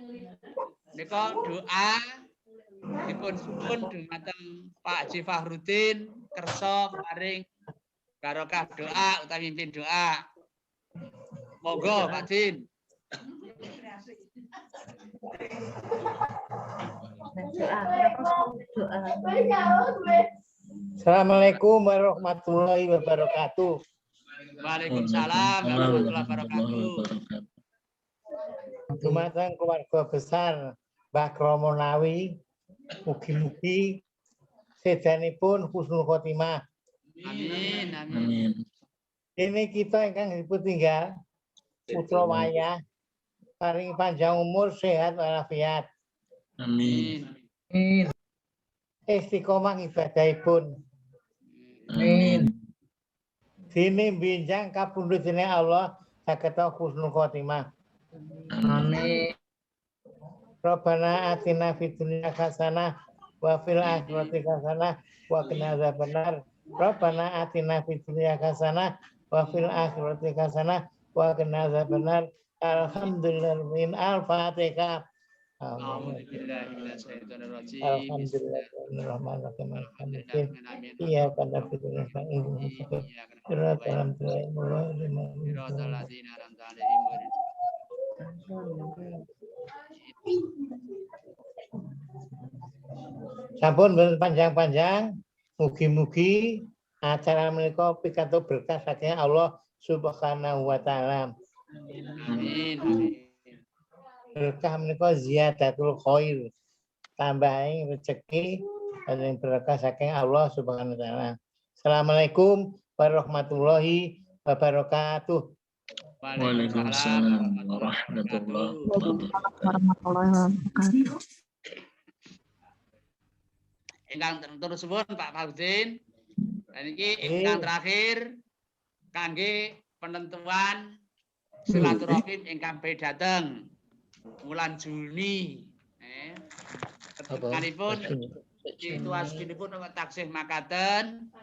nika doa dipun suwun dumateng Pak Haji Fahrudin kersa paring barokah doa utawi mimpin doa. Monggo Pak Din. Assalamualaikum warahmatullahi wabarakatuh. Waalaikumsalam warahmatullahi wabarakatuh. Dumateng keluarga besar Mbah Kromo Nawi, mugi-mugi sedanipun husnul khotimah. Amin, amin. Ini kita ingkang dipuntinggal putra wayah paring panjang umur, sehat walafiat. Amin. Istiqomah ibadahipun. Amin. Dene benjang kapundhut dening Allah saged husnul khotimah. Amin. Rabbana atina fid dunya hasanah wa fil akhirati hasanah wa qina adzabannar. Rabbana atina fid dunya hasanah wa fil akhirati hasanah wa qina adzabannar. Alhamdulillah al-Fatihah. Alhamdulillahirrahmanirrahim. Iya pada fitur sampun panjang-panjang, mugi-mugi acara menika pikantuk berkah saking Allah Subhanahu wa taala. Amin. Berkah menika ziyadatul khair, tambahin rezeki dan berkah saking Allah Subhanahu wa taala. Assalamualaikum warahmatullahi wabarakatuh. Waalaikumsalam warahmatullahi wabarakatuh. Ingkang terus suwun Pak Fahrudin. Dan ini ingkang terakhir kangge penentuan silaturahim ingkang badhe dateng bulan Juni. Ketekanipun situasinipun taksih makaten.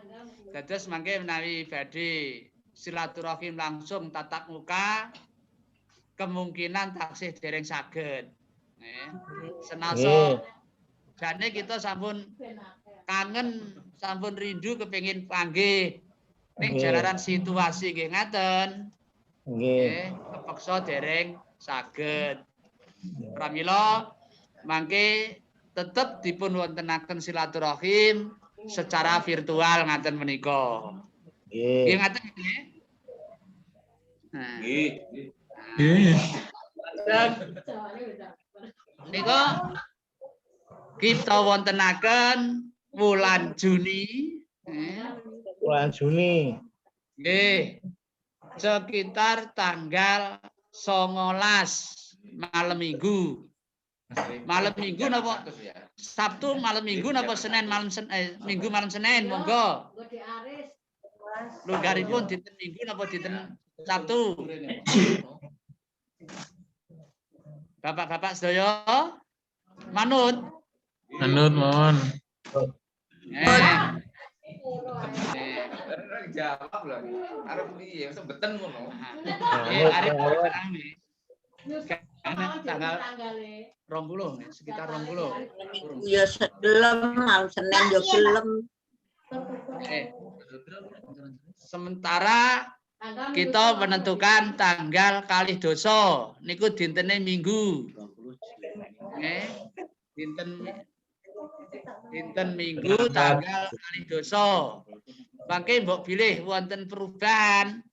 Dados mangke menawi badhe silaturahim langsung tatap muka kemungkinan taksih dereng saged. Senasa jane kita sampun kangen, sampun rindu kepengin panggih ning jalaran situasi nggih ngaten. Nggih, kepeksa dereng saged. Pramila mangke tetep dipun wontenaken silaturahim secara virtual ngaten menika. Nggih ngaten nggih. Nah. Nggih. Nika kita wontenaken wulan Juni. Bulan Juni. Nggih. Sekitar tanggal 19 malam Minggu. Malam Minggu napa? Sabtu malam Minggu napa Senin malam Minggu malam Senin monggo. Lunggaripun dinten Minggu napa dinten Sabtu? Bapak-bapak sedaya manut. Manut mohon. Jawab lagi. Arep piye? Sebeten ngono. Arep rame. Tanggal 20 sekitar 20. Ya gelem, malam Senin yo gelem. Sementara kita menentukan tanggal kalih dosa niku dintene Minggu. Nggih. Dinten Minggu tanggal kalih dosa. Mangke mbok pilih wonten perubahan.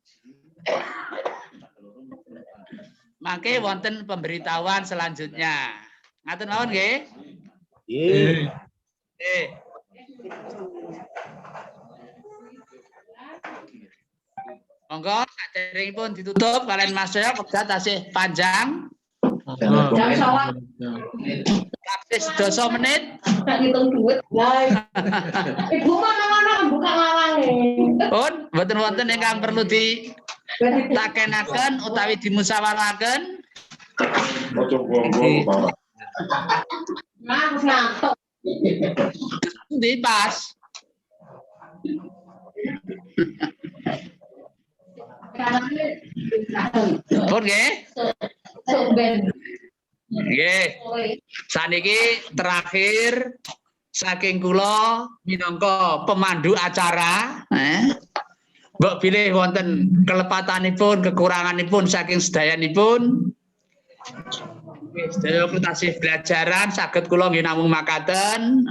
Mangke wonten pemberitahuan selanjutnya. Ngaten mawon nggih? Nggih. Nggih. Monggo saderengipun ditutup kalian Mas Soyo wekdal tasih panjang. Jam salat. Praktis 12 menit. Tak ngitung duit. Lah. Ibu mana-mana buka lawange. Pun mboten wonten ingkang perlu ditakenaken utawi dimusyawarahkan. Ojo buang-buang Bapak. Nah, aku ngantuk. Di pas. Pun nggih? Nggih. Saniki terakhir saking kula minangka pemandu acara, mbok bilih wonten kelepatanipun, kekuranganipun saking sedayanipun. Sedaya tasih belajaran saged kula nggih namung makaten,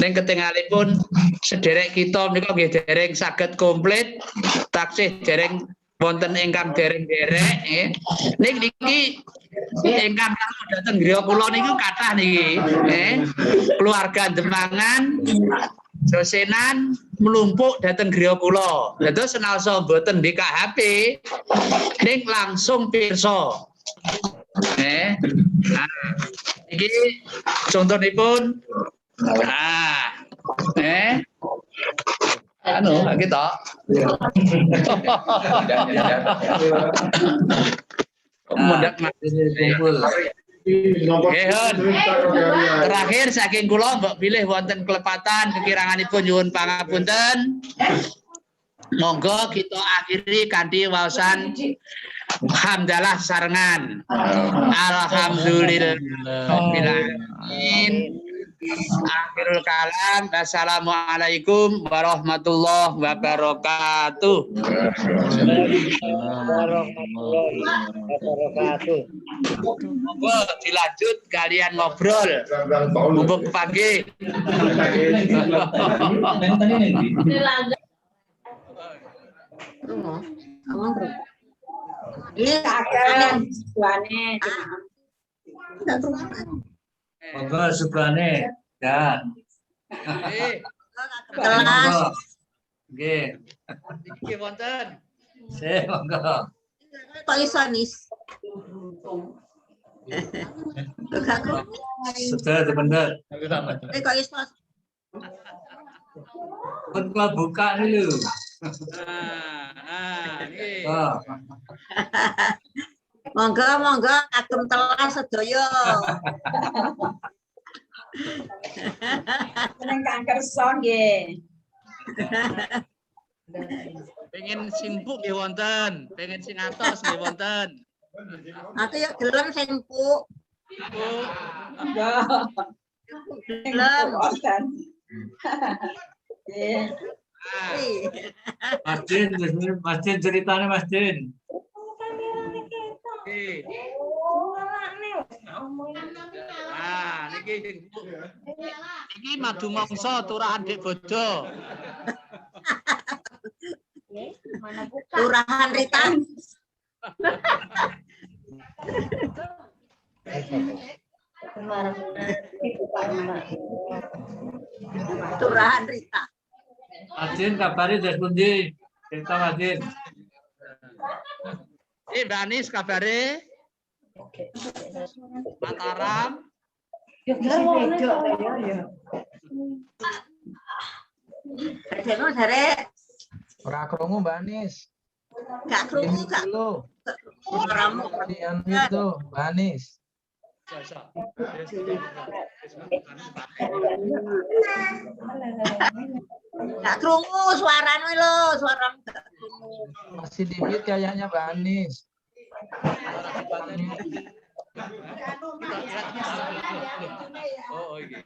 ning ketingalipun sederek kita menika nggih dereng saged komplit, taksih dereng wonten ingkang dereng-derek nggih. Niki ingkang dateng griya kula niku kathah niki, keluarga Demangan dosenan melumpuk dateng griya kula. Dados senalsa mboten BKHP ning langsung pirsa. Nah, iki contohipun anu kita terakhir saking kula mbok pilih wonten kelepatan kekiranganipun nyuwun pangapunten. Monggo kita akhiri kanthi waosan hamdalah sarengan. Alhamdulillahirabbil akhirul kalam. Wassalamualaikum warahmatullahi wabarakatuh. Warahmatullahi wabarakatuh. Monggo dilanjut kalian ngobrol. Mumpung pagi. Monggo subhane dan Kelas. nggih. Nggih wonten. Monggo. Kok iso nis? Sudah bener. Kok iso? Pun kula buka dulu. Nggih. Monggo kagem telas sedaya. Seneng kanker son nggih. Pengen simpuk nggih wonten, pengen sing atos nggih wonten. Aku ya gelem sing empuk. Gelem. Mas Din ceritanya Mas Din. Niki madu mangsa turahan Dek Bodo. Turahan Rita. Turahan Rita. Mas Din kabare des pundi? Cerita Mas Din. Mbak Anis kabare? Mataram. Ora krungu Mbak Anis. Gak krungu gak. Suaramu Itu Mbak Anis. Gak krungu suaramu lho, suaramu gak krungu. Masih di mute kayaknya Mbak Anis. Oh, iki.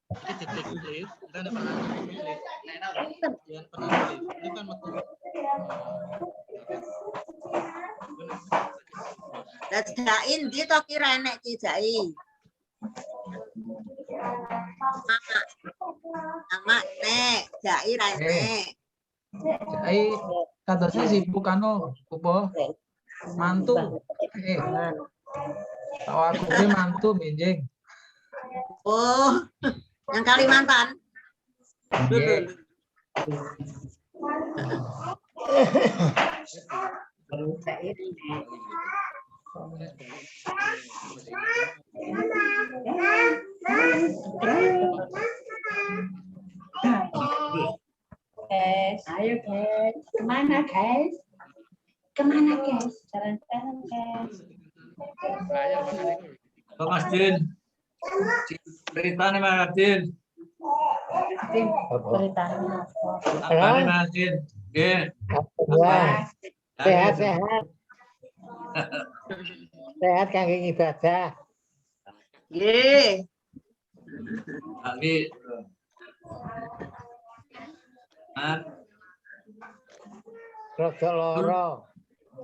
Ini ditulis, kan pernah ditulis. Yang pernah tulis, itu kan betul. Lah jain di to kira enek ki jai. Mama nek jai ra enek. Jai katanya sibuk anu apa? Mantu. Tahu aku ini mantu minjing. Oh, yang Kalimantan. Nggih. Guys, ayo guys. Kemana guys? Kemana guys? Jalan-jalan guys. Ayo makan itu. Pak Mas Din. Ceritanya Mas Din. Ceritanya apa? Apa Mas Din? Nggih. Wah, sehat-sehat. Sehat kangge ibadah. Nggih. Lagi. Rada loro.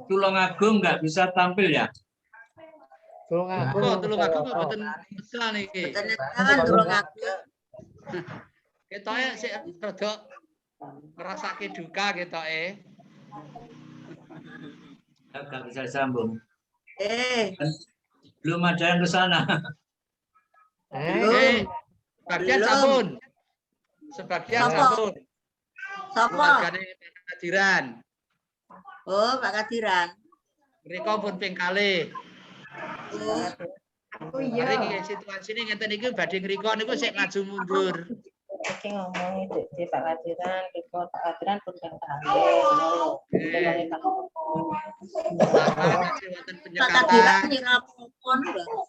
Tulungagung nggak bisa tampil ya? Tulungagung. Oh, Tulungagung kok mboten bisa niki. Kan Tulungagung. Ketoke sik rada ngrasake duka ketoke. Nggak bisa sambung. Belum ada yang ke sana. Sebagian sampun. Sebagian sampun. Sapa? Keluargane Pak Kadiran. Oh, Pak Kadiran. Mriko pun ping kalih. Oh iya. Mari situasine ngeten iki badhe ngriko niku sik maju mundur. Iki ngomong di Pak Kadiran, di Pak Kadiran pun yang tahu. Pak Kadiran ning apapun lho.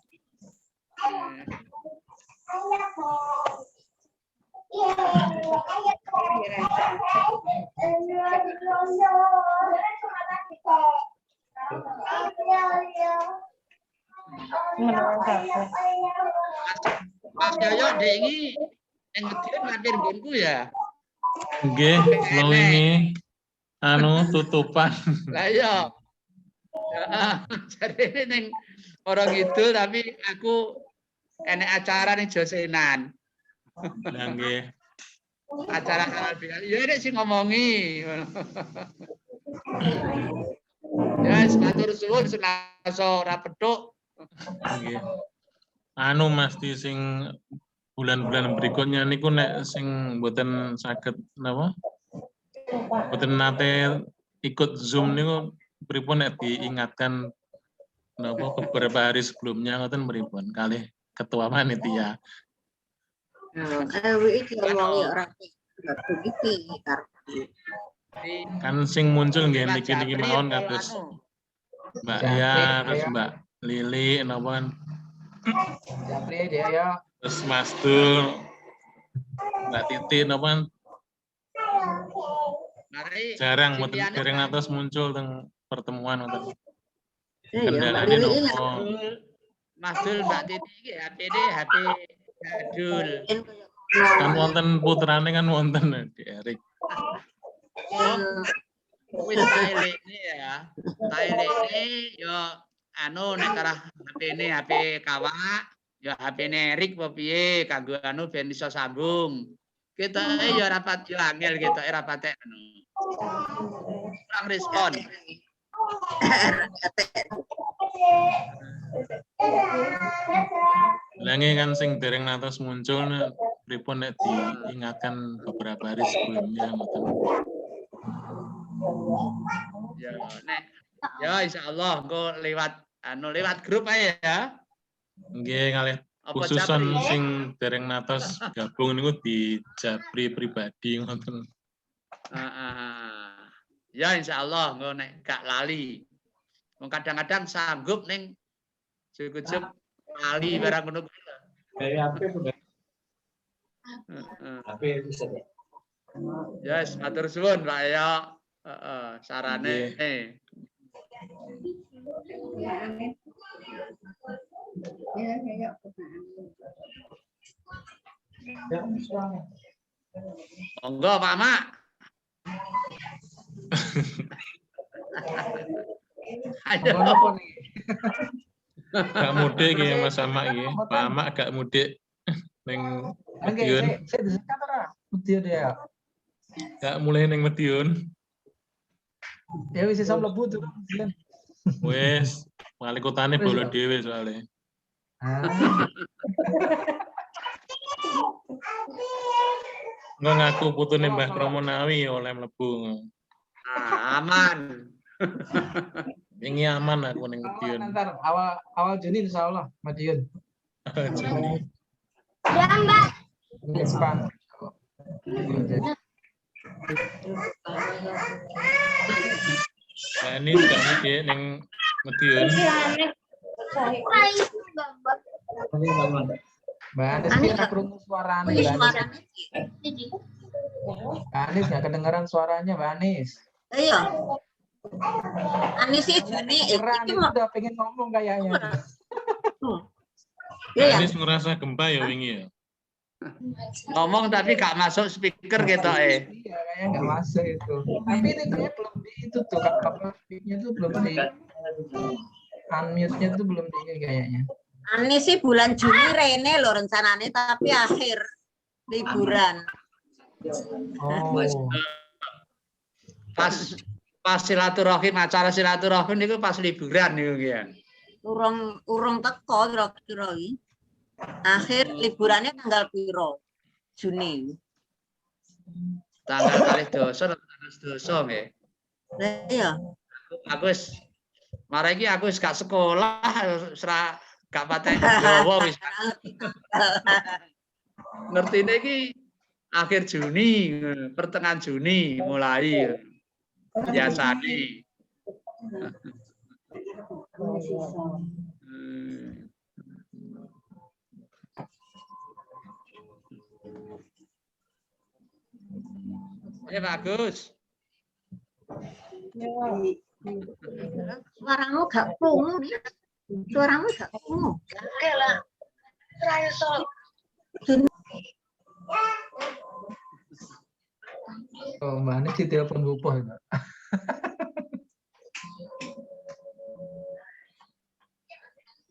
Mas Yoyo dengi yang Medion mampir nggonku ya. Nggih, kula wingi anu tutupan. Lah iya. Heeh, jarene ning orang itu tapi aku enek acara ning Josenan. Lah nggih. Acara halal bihalal. Ya nek sing ngomongi. Ya, matur suwun senasa ora petuk. Nggih. Anu mesti sing bulan-bulan berikutnya niku nek sing mboten saged napa? Mboten nate ikut Zoom niku pripun nek diingatkan napa beberapa hari sebelumnya ngoten pripun kalih ketua panitia. Iki ngomongi ora iki Kan sing muncul nggih niki-niki mawon kados Mbak Ya, terus Mbak Lili napa kan. Japri dia ya. Terus Mas Dul, Mbak Titi napa kan. Jarang mboten dereng atus muncul teng pertemuan ngoten. Kendalane nopo? Mas Dul Mbak Titi iki HP-ne HP jadul. Kan wonten putrane kan wonten di Erik. Wis taelekne ya. Taelekne yo anu nek arah HP-ne HP kawak, yo HP-ne Erik apa piye kanggo anu ben iso sambung. Ketoke yo rapat yo angel ketoke rapate anu. Kurang respon. Lange kan sing dereng natos muncul pripun nek diingatkan beberapa hari sebelumnya ngoten. Ya nek ya insyaallah engko lewat anu lewat grup ae ya. Nggih kalih khususan sing dereng natos gabung niku di Japri pribadi ngoten. Ya insyaallah engko nek gak lali. Wong kadang-kadang sanggup ning cukup lali barang ngono kuwi. Dari HP udah. HP bisa deh. Yes, matur suwun Pak ya. Sarane. Monggo Pak Mak. Ayo. Gak mudik iki Mas Amak iki. Pak Amak gak mudik ning Madiun. Saya disekat ora? Madiun ya. Gak mulai ning Madiun. Ya wis iso mlebu tuh. Wes, wali kotane bolo dhewe soalnya. Nggak ngaku putune Mbah Kromonawi oleh mlebu. Aman. Ini aman aku ning Madiun. Ntar awal Juni insyaallah Madiun. Juni. Ya, Mbak. Jepang. Nah, ini gak mudik ning Madiun. Mbak Anis kita krungu suaranya Mbak Anis. Mbak Anis nggak kedengeran suaranya Mbak Anis. Iya. Anis sih Juni. Ini udah pengen ngomong kayaknya. Anis ngerasa gempa ya wingi ya. Ngomong tapi gak masuk speaker gitu Iya kayaknya nggak masuk itu. Tapi ini kayaknya belum di itu tuh apa nya tuh belum di unmute-nya tuh belum di kayaknya. Anis sih bulan Juni rene loh rencananya tapi akhir liburan. Oh. Pas silaturahim, acara silaturahim itu pas liburan niku ya. Urung teko kira-kira iki. Akhir liburannya tanggal piro? Juni. Tanggal kali dosa atau tanggal dosa nggih. Iya. Aku wis mare iki aku wis gak sekolah ora gak patek Jawa wis. Ngertine iki akhir Juni, pertengahan Juni mulai biasane. Ya bagus. Suaramu gak krungu. Suaramu gak krungu. Oke lah. Oh, Mbak Anis di telepon bupoh itu.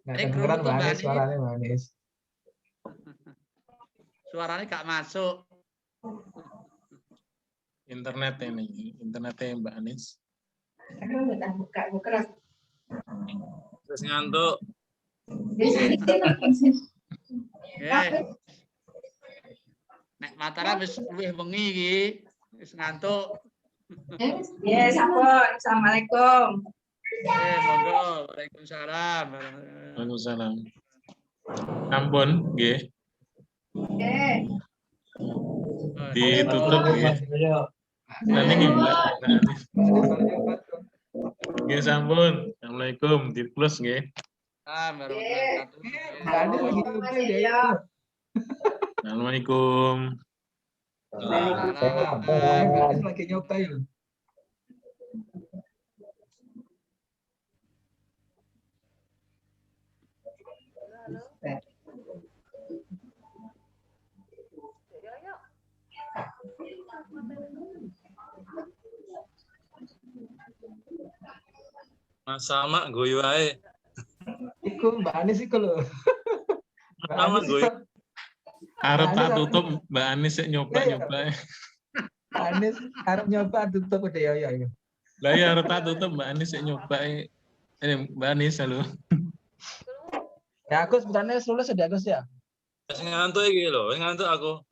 Nggak kedengeran Mbak Anis suaranya Mbak Anis. Suaranya gak masuk. Internetnya Mbak Anis. Terus ngantuk. Nek Mataram wis luwih wengi iki, wis ngantuk. Ya, sampun. Assalamualaikum. Monggo. Waalaikumsalam. Waalaikumsalam. Ampun, nggih. Nggih. Ditutup nggih. Nanti nggih Mbak Anis. Nggih sampun. Assalamualaikum. Di close nggih. Mbak Anis lagi nyoba ya. Assalamualaikum. Mbak Anis lagi nyoba ya. Mas Sama guyu ae. Iku Mbak Anis iku lho. Sama guyu. Arep tak tutup Mbak Anis sik nyoba. Mbak Anis arep nyoba tutup udah ya. Lah ya arep tak tutup Mbak Anis sik nyoba. Ini Mbak Anis halo. Ya Agus sebenarnya lulus ya Agus ya. Wis ngantuk iki lho, wis ngantuk aku.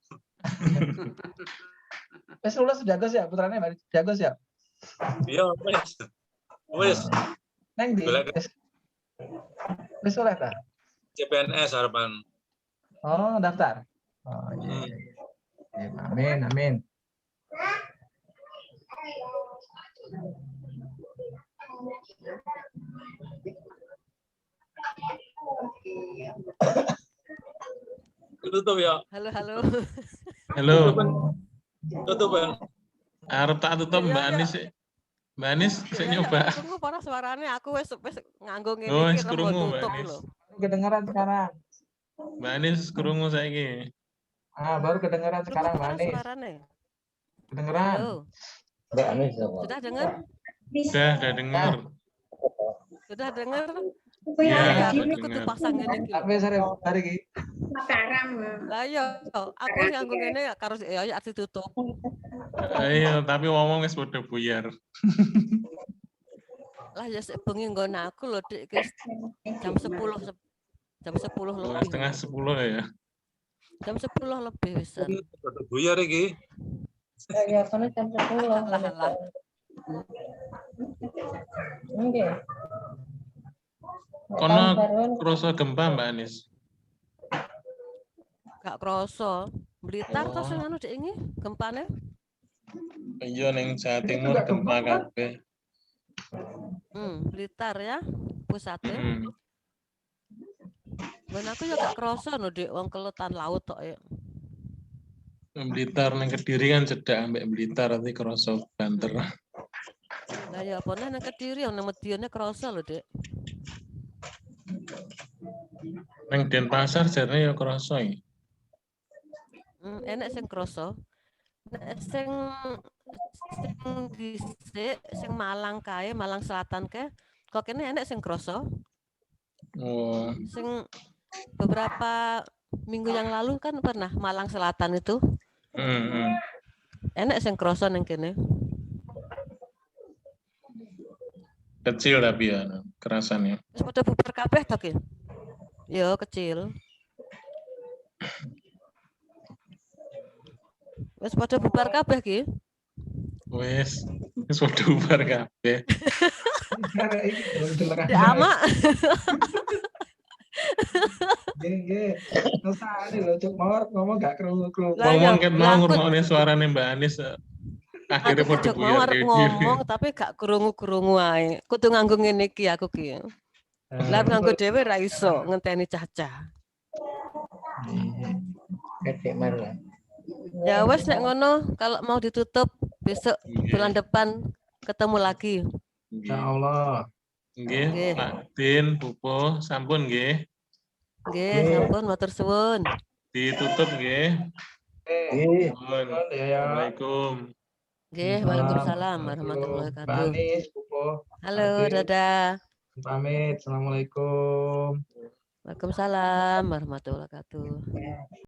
Wis lulus ya Agus ya, putrane Mbak Agus ya. Iya, wis. Wis. Neng di. Wis oleh ta? CPNS harapan. Oh, daftar. Oh iya. Amin, amin. Tutup ya. Halo. Halo. Tutup kan. Arep tak tutup Mbak Anis sik. Mbak Anis sik nyoba. Krungu para suarane aku wis nganggo ngene Oh, iki wis krungu Mbak tutup Anis. lho. Kedengeran sekarang. Mbak Anis krungu saiki. Baru kedengeran sekarang Mbak Anis. Suaranya. Kedengeran. Halo. Mbak Anis. Sudah dengar? Udah dengar. Sudah dengar? Iya, Aku udah kudu dengar. pasang ngene iki. Tapi sare hari iki. Makaram. Lah iya, aku nganggo ngene karo ya arti tutup. Ayo, tapi ngomong wis padha buyar. Lah ya sik bengi nggon aku lho Dik, jam 10 jam 10 lebih. Setengah 10 ya. Jam 10 lebih wisan. Padha buyar iki. Ya kono jam 10. Lah. Nggih. Kono kroso gempa Mbak Anis. Gak kroso. Blitar Oh. to sing anu Dik ini gempane? Iya ning Jawa Timur gempa kabeh. Blitar ya pusatnya. Hmm. Ben aku ya gak kroso no Dik, wong keletan laut tok ya. Blitar ning Kediri kan cedak ambek Blitar nanti kroso banter. Lah ya apa nang Kediri nang Medione kroso lho Dik. Ning Denpasar jarene ya kroso iki. Enek sing kroso. Nek sing dhisik sing Malang kae, Malang Selatan kae, kok kene enek sing kroso. Oh. Sing beberapa minggu yang lalu kan pernah Malang Selatan itu. Enek sing kroso ning kene. Kecil tapi ya kerasannya. Wis padha bubar kabeh to ki? Yo kecil. Wis padha bubar kabeh ki? Wis padha bubar kabeh. Ya ama. Nggih. Nusane lho Cuk Mawar ngomong gak krungu-krungu. Ngomong ket mau ngrungokne suarane Mbak Anis akhirnya Aku padha Cuk mau buyar arep ngomong tapi gak krungu-krungu ae. Kudu nganggo ngene iki aku ki. Lah nganggo dhewe ra iso ngenteni cacah. Kedek mar. Ya wes nek ngono kalau mau ditutup besok bulan depan ketemu lagi. Insyaallah. Nggih, Pak Din, Pupo, sampun nggih. Nggih, sampun matur suwun. Ditutup nggih. Nggih. Assalamualaikum. Nggih, waalaikumsalam warahmatullahi wabarakatuh. Anis, Pupo. Halo, dadah. Pamit. Assalamualaikum. Waalaikumsalam warahmatullahi wabarakatuh.